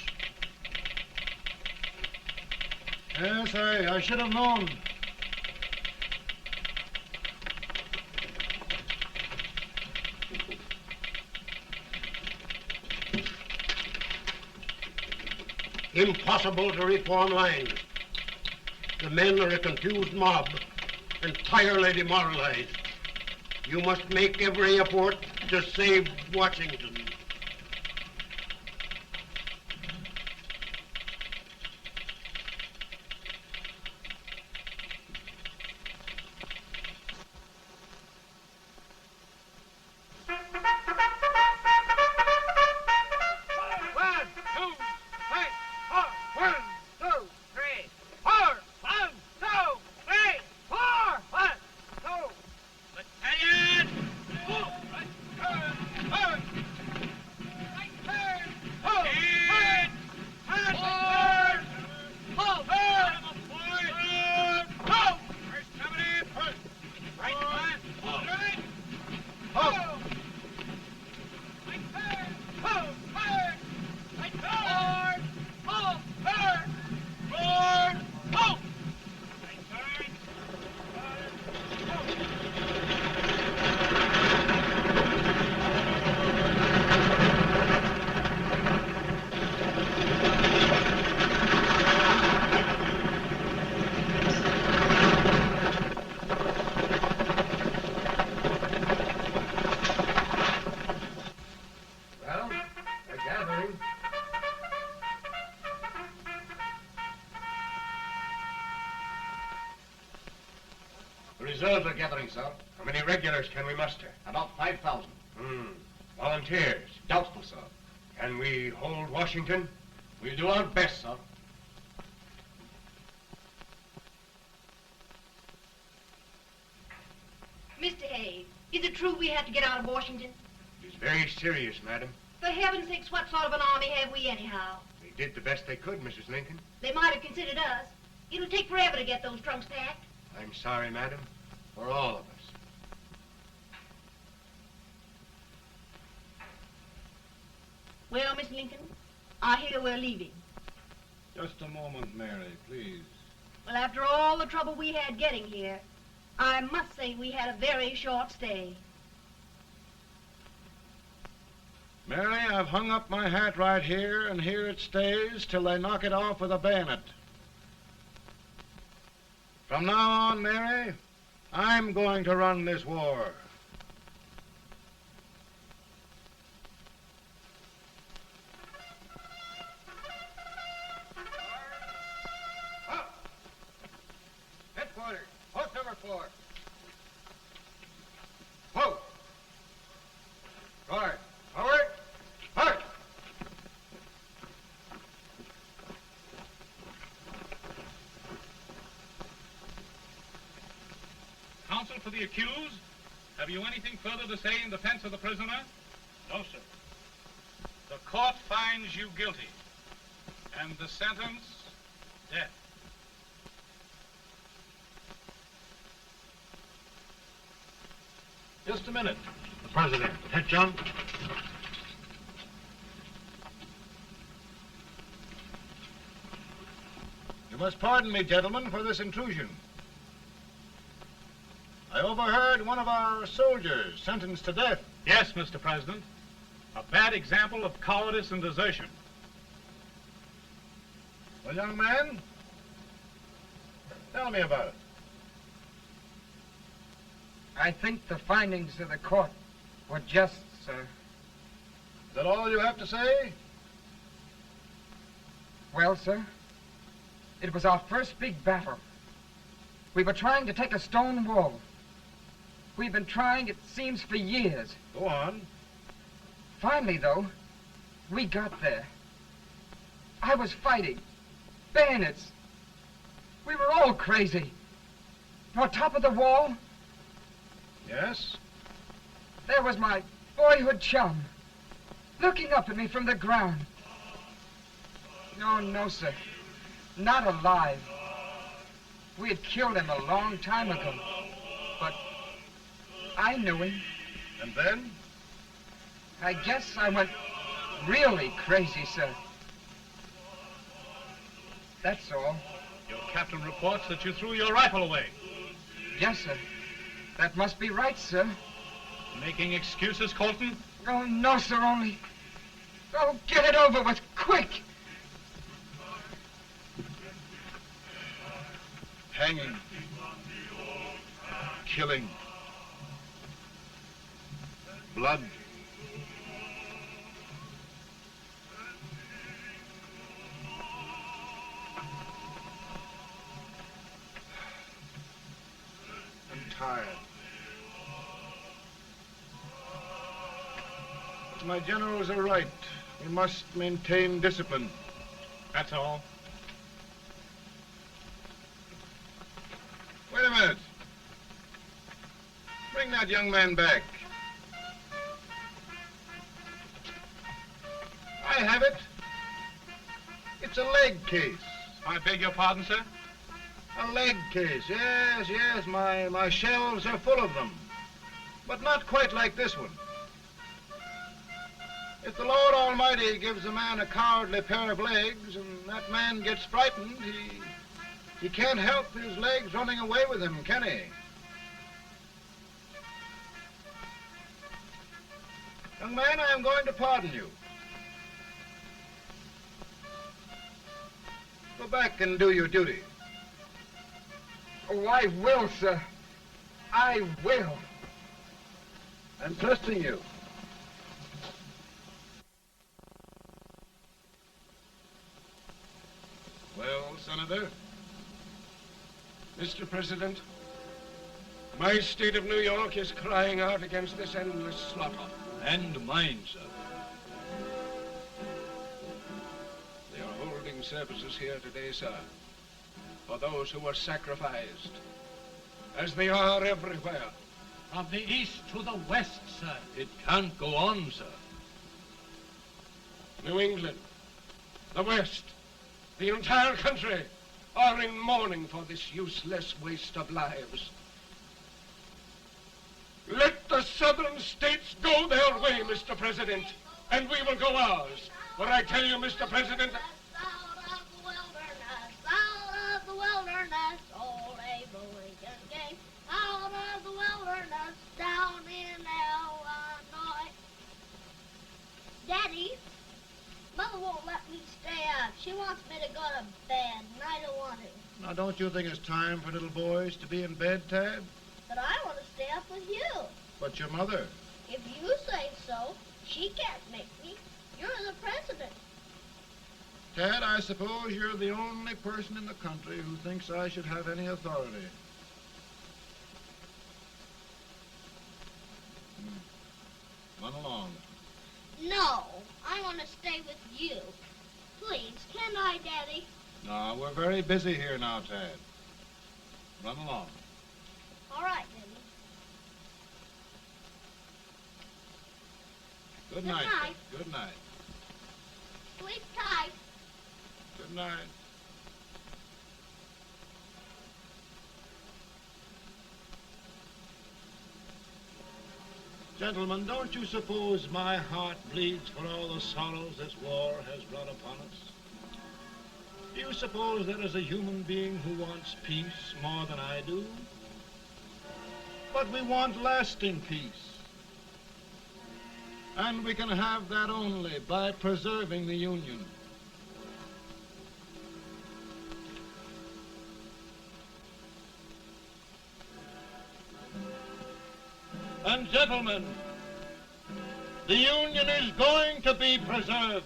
Speaker 5: Yes, I should have known.
Speaker 13: Impossible to reform lines. The men are a confused mob, entirely demoralized. You must make every effort to save Washington. soldier gathering, sir. How many regulars can we muster? About 5,000. Volunteers? Doubtful, sir. Can we hold Washington? We'll do our best, sir.
Speaker 10: Mr. Hayes, is it true we have to get out of Washington?
Speaker 13: It's very serious, madam.
Speaker 10: For heaven's sakes, what sort of an army have we anyhow?
Speaker 13: They did the best they could, Mrs. Lincoln.
Speaker 10: They might have considered us. It'll take forever to get those trunks packed.
Speaker 13: I'm sorry, madam, for all of us.
Speaker 10: Well, Miss Lincoln, I hear we're leaving.
Speaker 5: Just a moment, Mary, please.
Speaker 10: Well, after all the trouble we had getting here, I must say we had a very short stay.
Speaker 5: Mary, I've hung up my hat right here, and here it stays till they knock it off with a bayonet. From now on, Mary, I'm going to run this war.
Speaker 13: Headquarters, post number 4. Whoa! Guard, forward, march!
Speaker 16: Counsel for the accused, have you anything further to say in defense of the prisoner? No, sir. The court finds you guilty, and the sentence, death.
Speaker 5: Just a minute.
Speaker 8: The President. Head, John.
Speaker 5: You must pardon me, gentlemen, for this intrusion. I overheard one of our soldiers sentenced to death.
Speaker 16: Yes, Mr. President. A bad example of cowardice and desertion.
Speaker 5: Well, young man, tell me about it.
Speaker 15: I think the findings of the court were just, sir.
Speaker 5: Is that all you have to say?
Speaker 15: Well, sir, it was our first big battle. We were trying to take a stone wall. We've been trying, it seems, for years.
Speaker 5: Go on.
Speaker 15: Finally, though, we got there. I was fighting. Bayonets. We were all crazy. On top of the wall,
Speaker 5: Yes?
Speaker 15: there was my boyhood chum, looking up at me from the ground. No, sir. Not alive. We had killed him a long time ago. But I knew him.
Speaker 5: And then?
Speaker 15: I guess I went really crazy, sir. That's all.
Speaker 16: Your captain reports that you threw your rifle away.
Speaker 15: Yes, sir. That must be right, sir.
Speaker 16: Making excuses, Colton?
Speaker 15: Oh, no, sir, only... Oh, get it over with, quick!
Speaker 5: Hanging. Killing. Blood. I'm tired. But my generals are right. We must maintain discipline.
Speaker 16: That's all.
Speaker 5: Wait a minute. Bring that young man back. I have it. It's a leg case.
Speaker 16: I beg your pardon, sir?
Speaker 5: A leg case, yes. My shelves are full of them. But not quite like this one. If the Lord Almighty gives a man a cowardly pair of legs and that man gets frightened, he can't help his legs running away with him, can he? Young man, I am going to pardon you. Go back and do your duty.
Speaker 15: Oh, I will, sir. I will.
Speaker 5: I'm trusting you.
Speaker 17: Well, Senator? Mr. President,
Speaker 13: My state of New York is crying out against this endless slaughter.
Speaker 17: And mine, sir.
Speaker 13: They are holding services here today, sir, for those who were sacrificed, as they are everywhere.
Speaker 17: From the east to the west, sir. It can't go on, sir.
Speaker 13: New England, the West, the entire country are in mourning for this useless waste of lives. Let the southern states go their way, Mr. President, and we will go ours. For I tell you, Mr. President,
Speaker 4: Out of the wilderness, old Abraham Lincoln came. Out of the wilderness, down in Illinois. Daddy, Mother won't let me stay up. She wants me to go to bed, and I don't want to.
Speaker 5: Now, don't you think it's time for little boys to be in bed, Tad?
Speaker 4: But I want to stay up with you.
Speaker 5: But your mother.
Speaker 4: If you say so, she can't make me. You're the president.
Speaker 5: Tad, I suppose you're the only person in the country who thinks I should have any authority. Run along.
Speaker 4: No, I want to stay with you. Please, can I, Daddy?
Speaker 5: No, we're very busy here now, Tad. Run along.
Speaker 4: All right, Daddy.
Speaker 5: Good
Speaker 4: Good
Speaker 5: night.
Speaker 4: night.
Speaker 5: Good night.
Speaker 4: Sleep tight.
Speaker 5: Good night. Gentlemen, don't you suppose my heart bleeds for all the sorrows this war has brought upon us? Do you suppose there is a human being who wants peace more than I do? But we want lasting peace. And we can have that only by preserving the Union. And gentlemen, the Union is going to be preserved.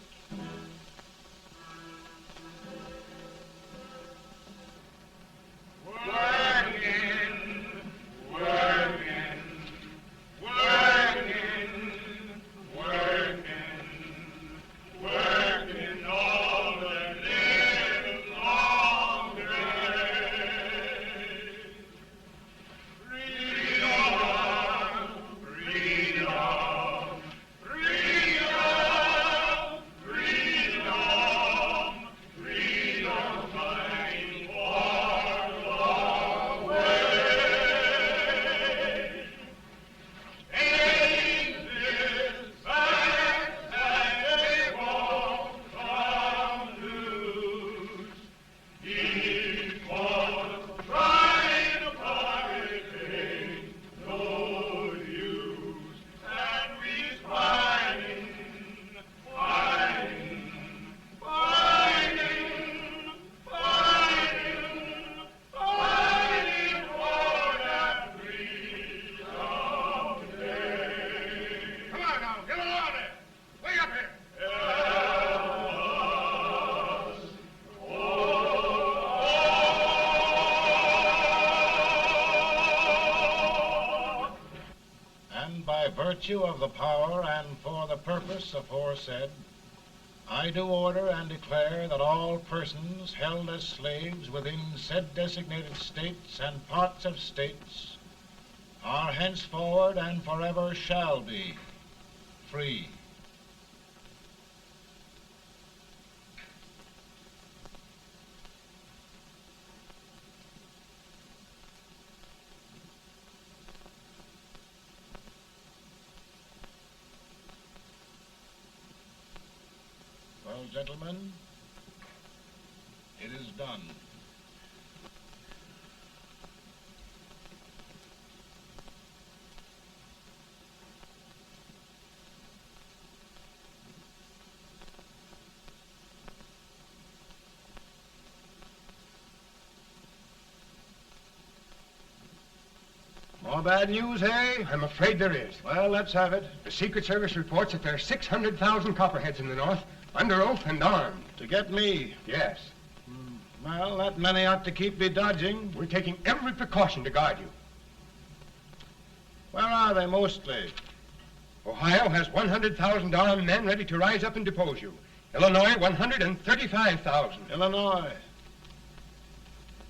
Speaker 5: Virtue of the power and for the purpose aforesaid, I do order and declare that all persons held as slaves within said designated states and parts of states are henceforward and forever shall be free. Well, gentlemen, it is done. More bad news, hey?
Speaker 13: I'm afraid there is.
Speaker 5: Well, let's have it.
Speaker 13: The Secret Service reports that there are 600,000 copperheads in the north, under oath and armed.
Speaker 5: To get me?
Speaker 13: Yes.
Speaker 5: Well, that many ought to keep me dodging.
Speaker 13: We're taking every precaution to guard you.
Speaker 5: Where are they mostly?
Speaker 13: Ohio has 100,000 armed men ready to rise up and depose you. Illinois, 135,000.
Speaker 5: Illinois.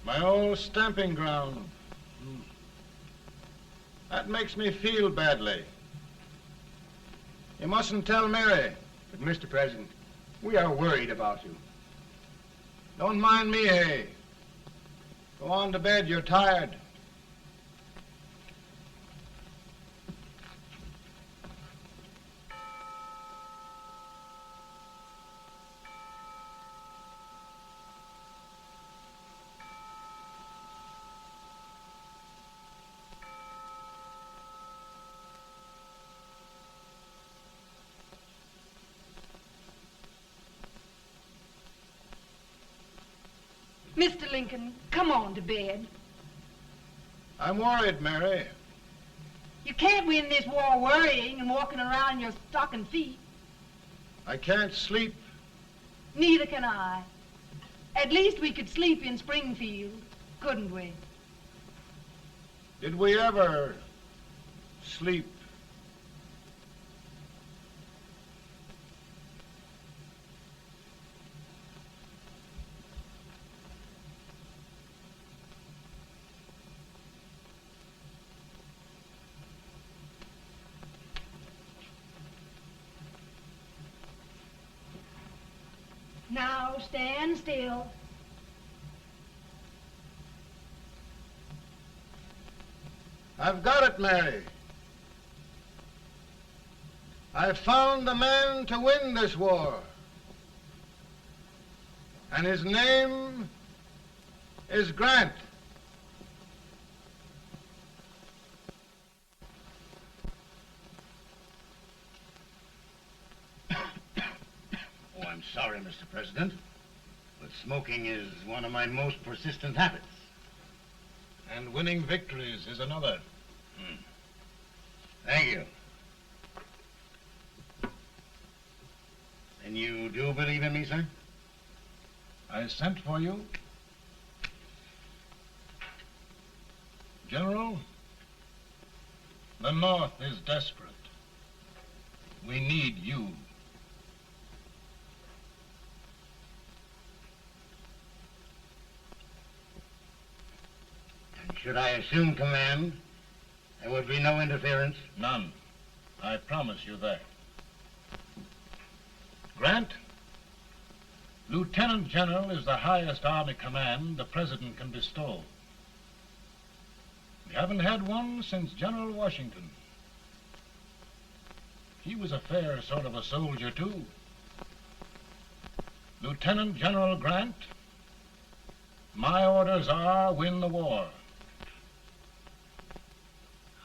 Speaker 5: My old stamping ground. That makes me feel badly. You mustn't tell Mary.
Speaker 13: But, Mr. President, we are worried about you.
Speaker 5: Don't mind me, eh? Go on to bed, you're tired.
Speaker 3: Mr. Lincoln, come on to bed.
Speaker 5: I'm worried, Mary.
Speaker 3: You can't win this war worrying and walking around in your stocking feet.
Speaker 5: I can't sleep.
Speaker 3: Neither can I. At least we could sleep in Springfield, couldn't we?
Speaker 5: Did we ever sleep?
Speaker 3: Now stand still.
Speaker 5: I've got it, Mary. I've found the man to win this war. And his name is Grant.
Speaker 12: Oh, I'm sorry, Mr. President, but smoking is one of my most persistent habits.
Speaker 5: And winning victories is another.
Speaker 12: Thank you. And you do believe in me, sir?
Speaker 5: I sent for you. General, the North is desperate. We need you.
Speaker 12: And should I assume command, there would be no interference?
Speaker 5: None. I promise you that. Grant, Lieutenant General is the highest army command the President can bestow. We haven't had one since General Washington. He was a fair sort of a soldier, too. Lieutenant General Grant, my orders are win the war.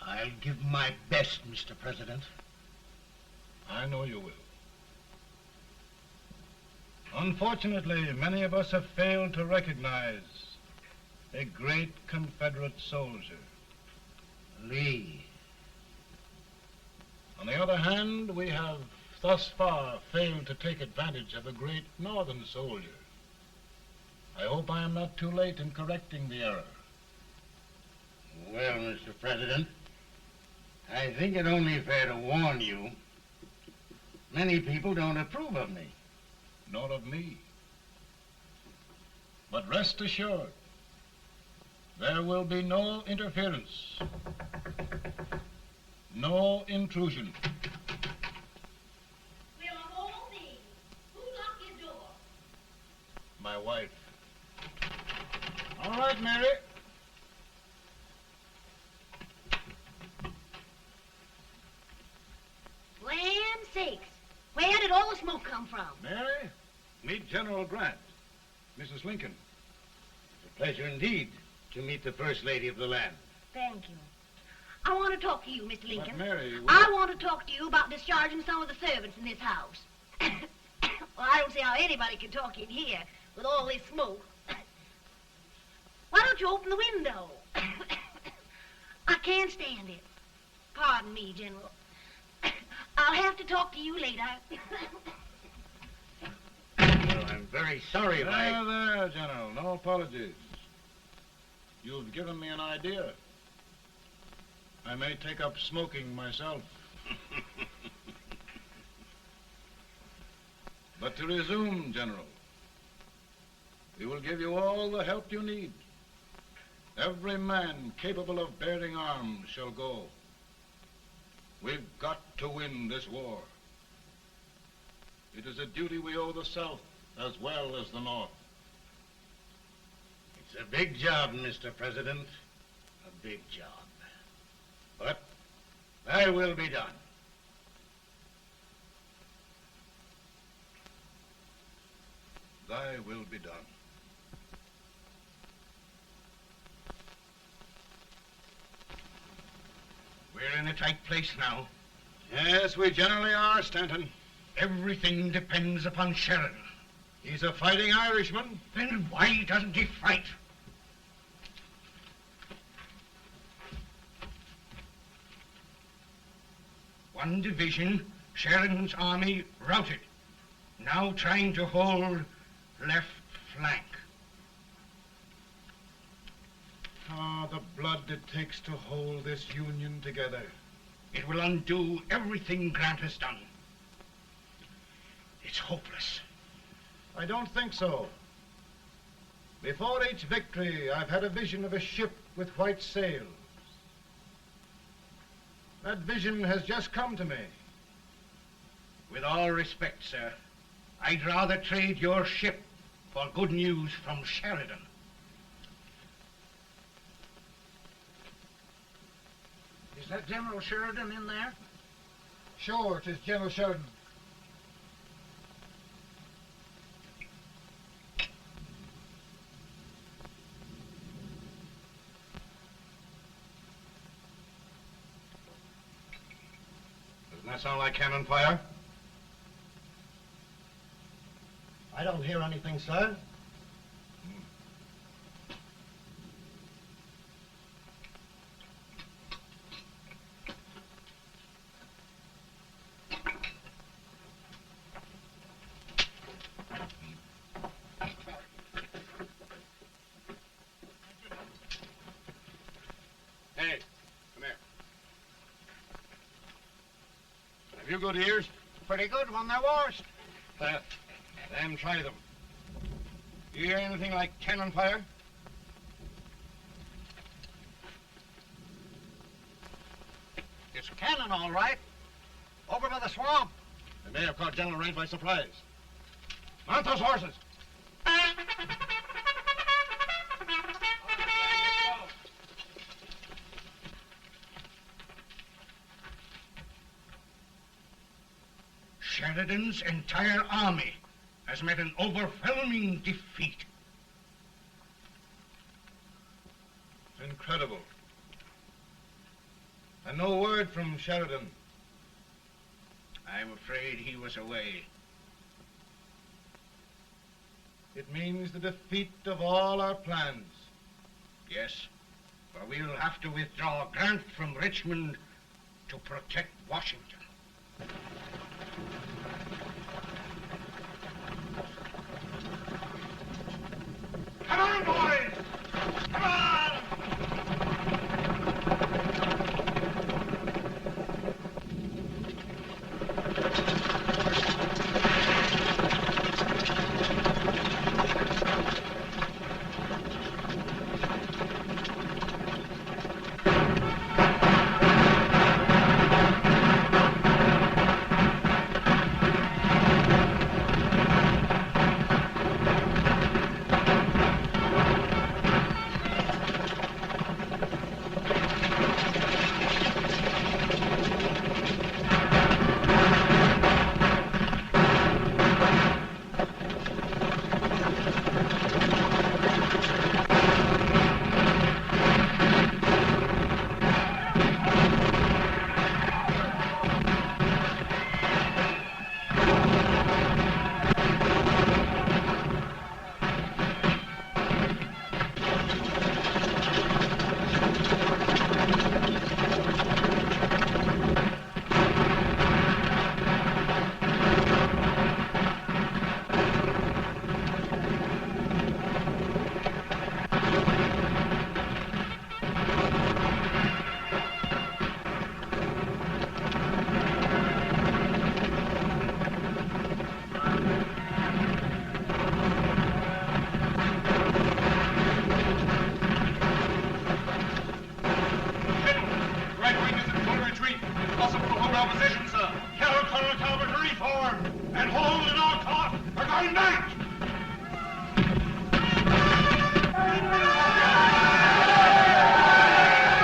Speaker 12: I'll give my best, Mr. President.
Speaker 5: I know you will. Unfortunately, many of us have failed to recognize a great Confederate soldier.
Speaker 12: Lee.
Speaker 5: On the other hand, we have thus far failed to take advantage of a great Northern soldier. I hope I am not too late in correcting the error.
Speaker 12: Well, Mr. President, I think it only fair to warn you. Many people don't approve of me.
Speaker 5: Nor of me. But rest assured, there will be no interference, no intrusion.
Speaker 4: Well, of all things, who locked your door?
Speaker 5: My wife. All right, Mary.
Speaker 4: Land sakes, where did all the smoke come from?
Speaker 5: Mary, meet General Grant, Mrs. Lincoln.
Speaker 12: It's a pleasure indeed to meet the First Lady of the land.
Speaker 4: Thank you. I want to talk to you, Mr. Lincoln.
Speaker 5: But Mary,
Speaker 4: I want to talk to you about discharging some of the servants in this house. Well, I don't see how anybody can talk in here with all this smoke. Why don't you open the window? I can't stand it. Pardon me, General. I'll have to talk to you later.
Speaker 12: Well, I'm very sorry if I...
Speaker 5: There, General. No apologies. You've given me an idea. I may take up smoking myself. But to resume, General, we will give you all the help you need. Every man capable of bearing arms shall go. We've got to win this war. It is a duty we owe the South as well as the North.
Speaker 12: It's a big job, Mr. President. A big job. But thy will be done.
Speaker 5: Thy will be done.
Speaker 12: We're in a tight place now.
Speaker 5: Yes, we generally are, Stanton.
Speaker 12: Everything depends upon Sheridan.
Speaker 5: He's a fighting Irishman.
Speaker 12: Then why doesn't he fight? One division, Sheridan's army, routed. Now trying to hold left flank.
Speaker 5: Ah, the blood it takes to hold this Union together.
Speaker 12: It will undo everything Grant has done. It's hopeless.
Speaker 5: I don't think so. Before each victory, I've had a vision of a ship with white sails. That vision has just come to me.
Speaker 12: With all respect, sir, I'd rather trade your ship for good news from Sheridan.
Speaker 2: Is that General Sheridan in there?
Speaker 5: Sure, it is General Sheridan.
Speaker 12: Doesn't that sound like cannon fire?
Speaker 6: I don't hear anything, sir.
Speaker 12: Hey, come here. Have you good ears?
Speaker 2: Pretty good when they're washed.
Speaker 12: Then try them. You hear anything like cannon fire?
Speaker 2: It's cannon, all right. Over by the swamp.
Speaker 12: They may have caught General Range by surprise. Mount those horses! Sheridan's entire army has met an overwhelming defeat.
Speaker 5: It's incredible. And no word from Sheridan.
Speaker 12: I'm afraid he was away.
Speaker 5: It means the defeat of all our plans.
Speaker 12: Yes, for we'll have to withdraw Grant from Richmond to protect Washington. Come on, boys! Come on!
Speaker 7: opposition, sir. Tell Colonel Talbot to reform, and hold in our court. We're going back.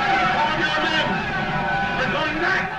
Speaker 7: Reform your men. We're going back.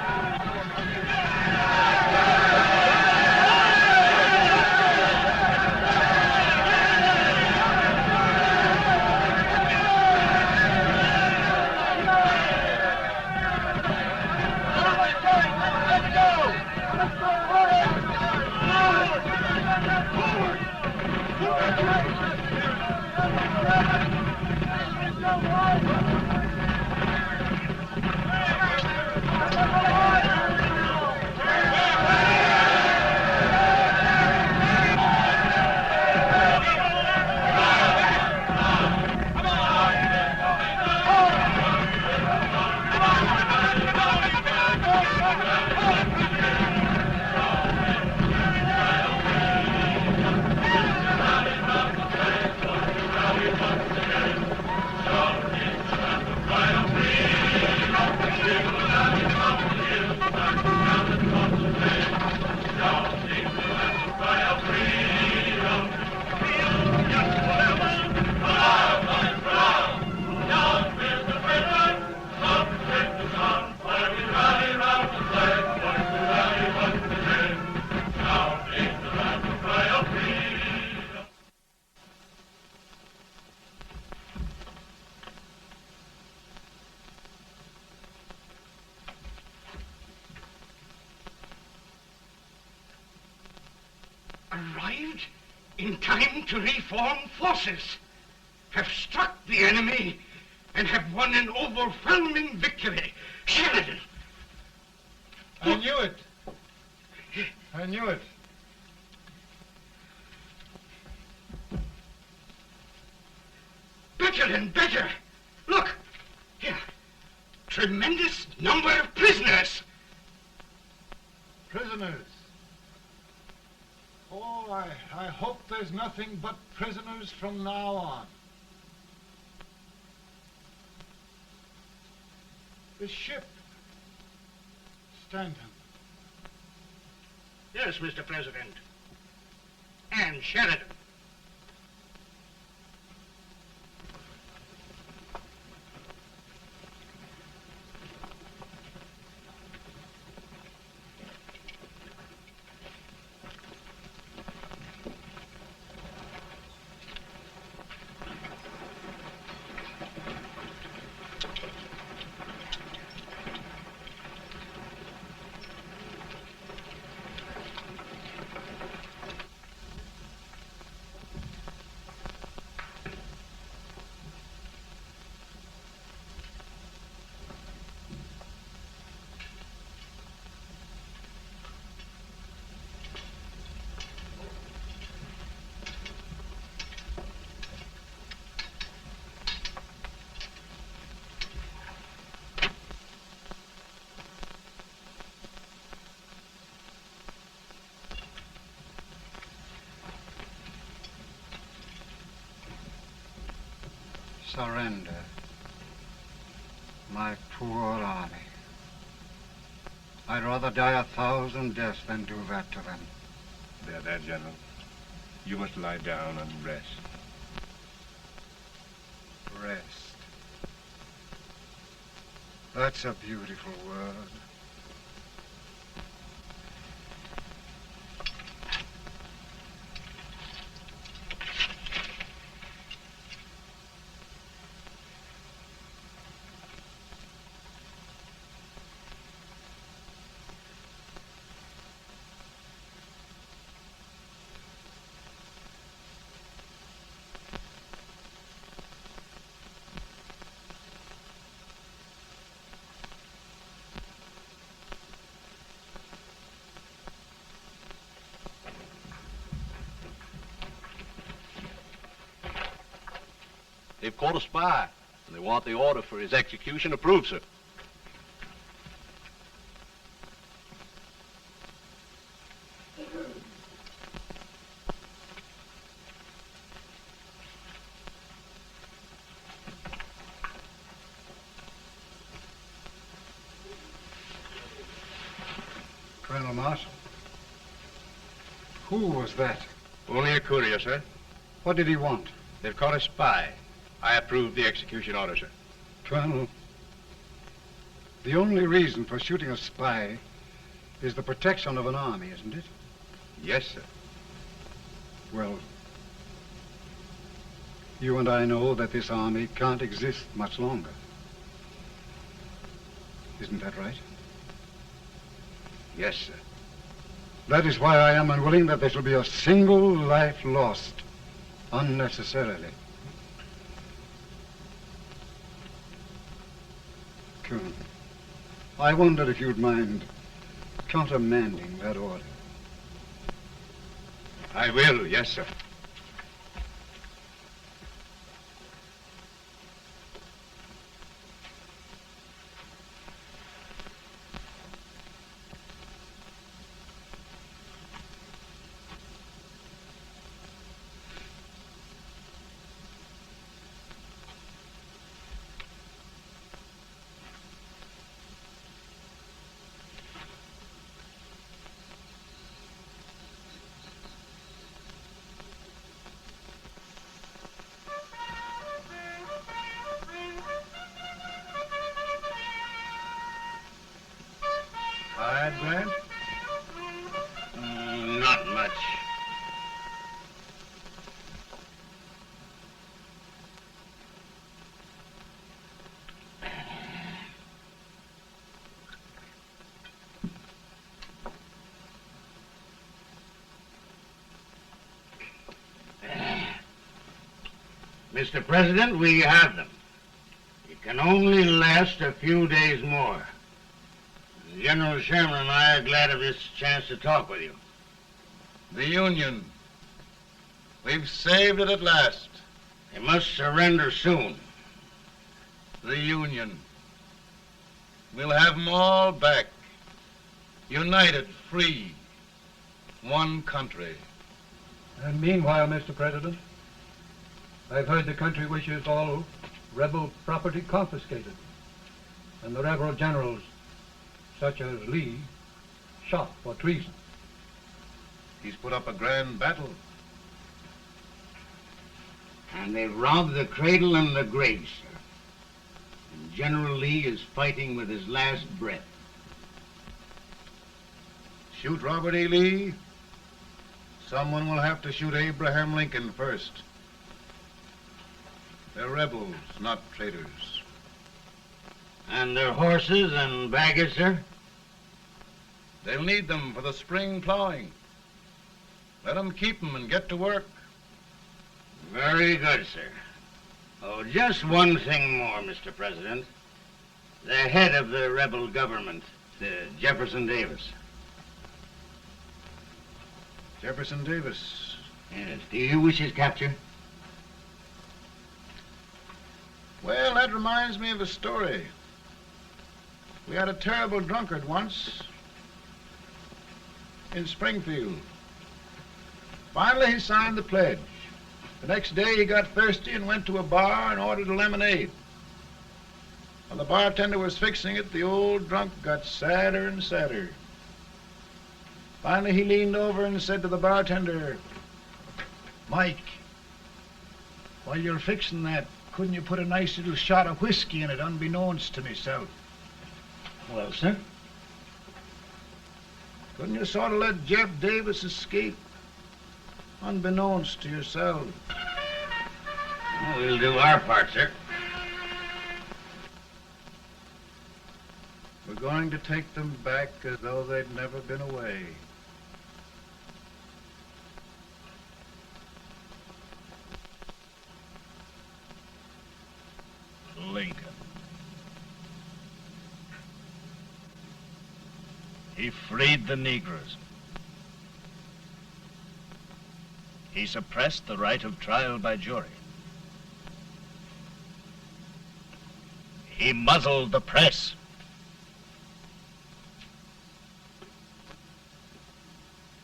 Speaker 13: Arrived in time to reform forces, have struck the enemy, and have won an overwhelming victory. Sheridan!
Speaker 5: I knew it. I knew it.
Speaker 13: Better and better. Look, here. Tremendous number of prisoners.
Speaker 5: Prisoners. Oh, I hope there's nothing but prisoners from now on. The ship. Stanton.
Speaker 13: Yes, Mr. President. And Sheridan.
Speaker 5: Surrender. My poor army. I'd rather die 1,000 deaths than do that to them.
Speaker 13: There, General. You must lie down and rest.
Speaker 5: Rest. That's a beautiful word.
Speaker 17: They've caught a spy, and they want the order for his execution approved, sir.
Speaker 18: Colonel Marshall. Who was that?
Speaker 9: Only a courier, sir.
Speaker 18: What did he want?
Speaker 9: They've caught a spy. I approve the execution order, sir.
Speaker 18: Colonel, the only reason for shooting a spy is the protection of an army, isn't it?
Speaker 9: Yes, sir.
Speaker 18: Well, you and I know that this army can't exist much longer. Isn't that right?
Speaker 9: Yes, sir.
Speaker 18: That is why I am unwilling that there shall be a single life lost unnecessarily. Colonel, I wonder if you'd mind countermanding that order.
Speaker 9: I will, yes, sir.
Speaker 5: Tired, Grant?
Speaker 12: Not much. Mr. President, we have them. It can only last a few days more. General Sherman and I are glad of this chance to talk with you.
Speaker 5: The Union. We've saved it at last.
Speaker 12: They must surrender soon.
Speaker 5: The Union. We'll have them all back. United, free. One country.
Speaker 19: And meanwhile, Mr. President, I've heard the country wishes all rebel property confiscated, and the rebel generals, such as Lee, shot for treason.
Speaker 5: He's put up a grand battle.
Speaker 12: And they've robbed the cradle and the grave, sir. And General Lee is fighting with his last breath.
Speaker 5: Shoot Robert E. Lee? Someone will have to shoot Abraham Lincoln first. They're rebels, not traitors.
Speaker 12: And their horses and baggage, sir?
Speaker 5: They'll need them for the spring plowing. Let them keep them and get to work.
Speaker 12: Very good, sir. Oh, just one thing more, Mr. President. The head of the rebel government, Jefferson Davis.
Speaker 5: Jefferson Davis?
Speaker 12: Yes. Do you wish his capture?
Speaker 5: Well, that reminds me of a story. We had a terrible drunkard once in Springfield. Finally, he signed the pledge. The next day, he got thirsty and went to a bar and ordered a lemonade. While the bartender was fixing it, the old drunk got sadder and sadder. Finally, he leaned over and said to the bartender, "Mike, while you're fixing that, couldn't you put a nice little shot of whiskey in it, unbeknownst to myself?"
Speaker 12: Well, sir?
Speaker 5: Couldn't you sort of let Jeff Davis escape, unbeknownst to yourself?
Speaker 12: Well, we'll do our part, sir.
Speaker 5: We're going to take them back as though they'd never been away.
Speaker 14: Lincoln. He freed the Negroes. He suppressed the right of trial by jury. He muzzled the press.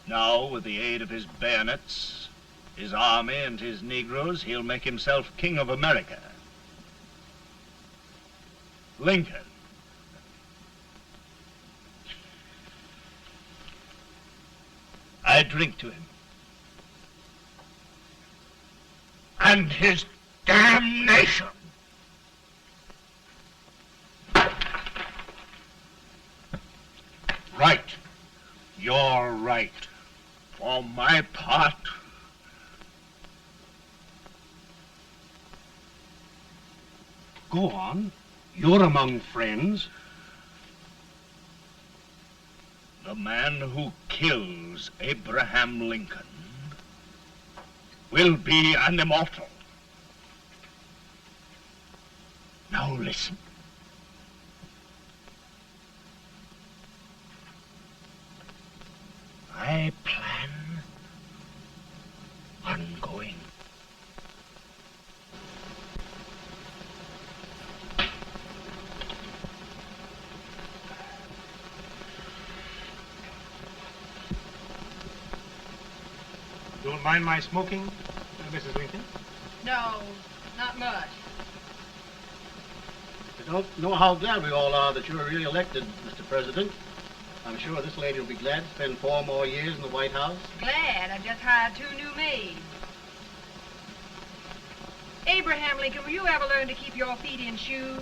Speaker 14: Now, with the aid of his bayonets, his army, and his Negroes, he'll make himself king of America. Lincoln. I drink to him. And his damnation. Right. You're right. For my part,
Speaker 18: Go on. You're among friends.
Speaker 14: the man who kills Abraham Lincoln will be an immortal. Now listen. I plan on going.
Speaker 20: Don't mind my smoking, Mrs. Lincoln?
Speaker 3: No, not much.
Speaker 17: I don't know how glad we all are that you're re-elected, Mr. President. I'm sure this lady will be glad to spend 4 more years in the White House.
Speaker 3: Glad. I've just hired 2 new maids. Abraham Lincoln, will you ever learn to keep your feet in shoes?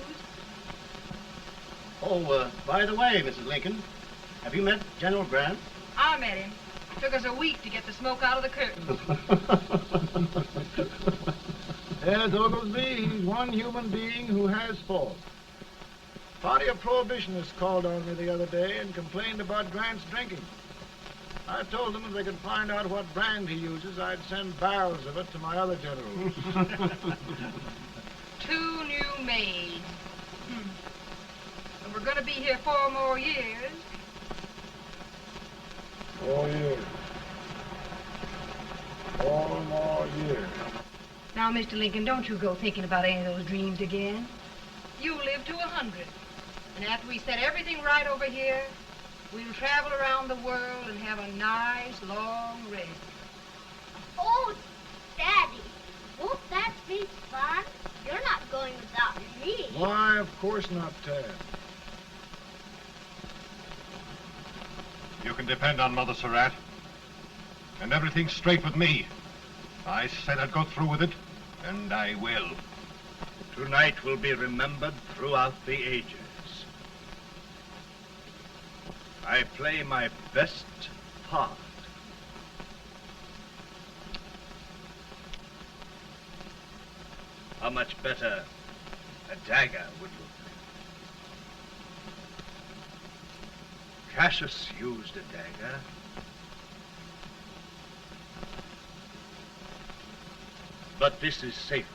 Speaker 17: Oh, by the way, Mrs. Lincoln, have you met General Grant?
Speaker 3: I met him. Took us a week to get the smoke out of the curtains.
Speaker 5: Yes, Oglesby, he's one human being who has faults. Party of Prohibitionists called on me the other day and complained about Grant's drinking. I told them if they could find out what brand he uses, I'd send barrels of it to my other generals.
Speaker 3: 2 new maids. And we're going to be here 4 more years.
Speaker 5: 4 years. 4 more years.
Speaker 3: Now, Mr. Lincoln, don't you go thinking about any of those dreams again. You live to 100. And after we set everything right over here, we'll travel around the world and have a nice, long rest.
Speaker 4: Oh, Daddy, won't that be fun? You're not going without me.
Speaker 5: Why, of course not, Tad.
Speaker 8: You can depend on Mother Surratt. And everything's straight with me. I said I'd go through with it, and I will.
Speaker 14: Tonight will be remembered throughout the ages. I play my best part. How much better a dagger would look. Cassius used a dagger. But this is safer.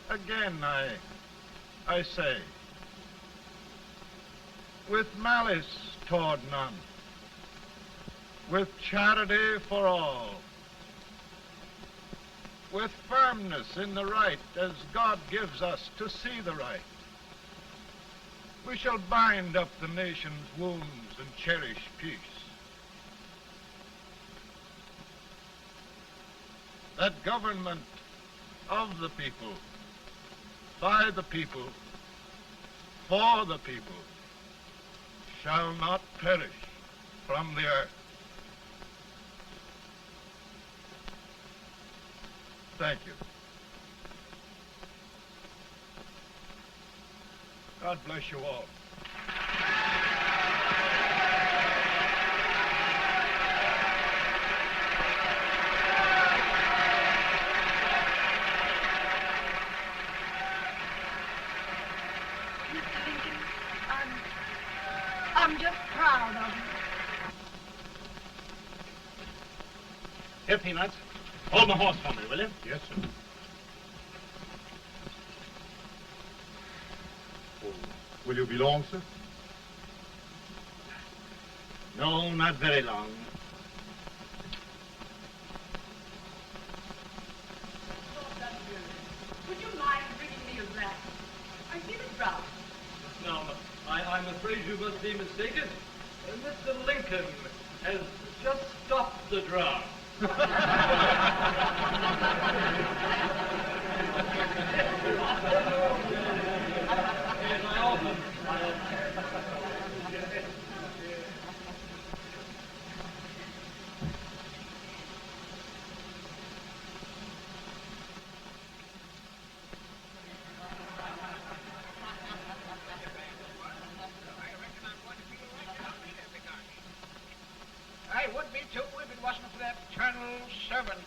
Speaker 5: Again, I say, with malice toward none, with charity for all, with firmness in the right as God gives us to see the right, we shall bind up the nation's wounds and cherish peace. That government of the people, by the people, for the people, shall not perish from the earth. Thank you. God bless you all.
Speaker 3: I'm just proud of you.
Speaker 16: Here, Peanuts. Hold my horse for me, will you?
Speaker 8: Yes, sir. Oh, will you be long, sir?
Speaker 12: No, not very long.
Speaker 11: Would you mind bringing me a glass? I feel it brown.
Speaker 6: Now, I'm afraid you must be mistaken. Mr. Lincoln has just stopped the draft.
Speaker 9: I would be too if it wasn't for that Colonel servant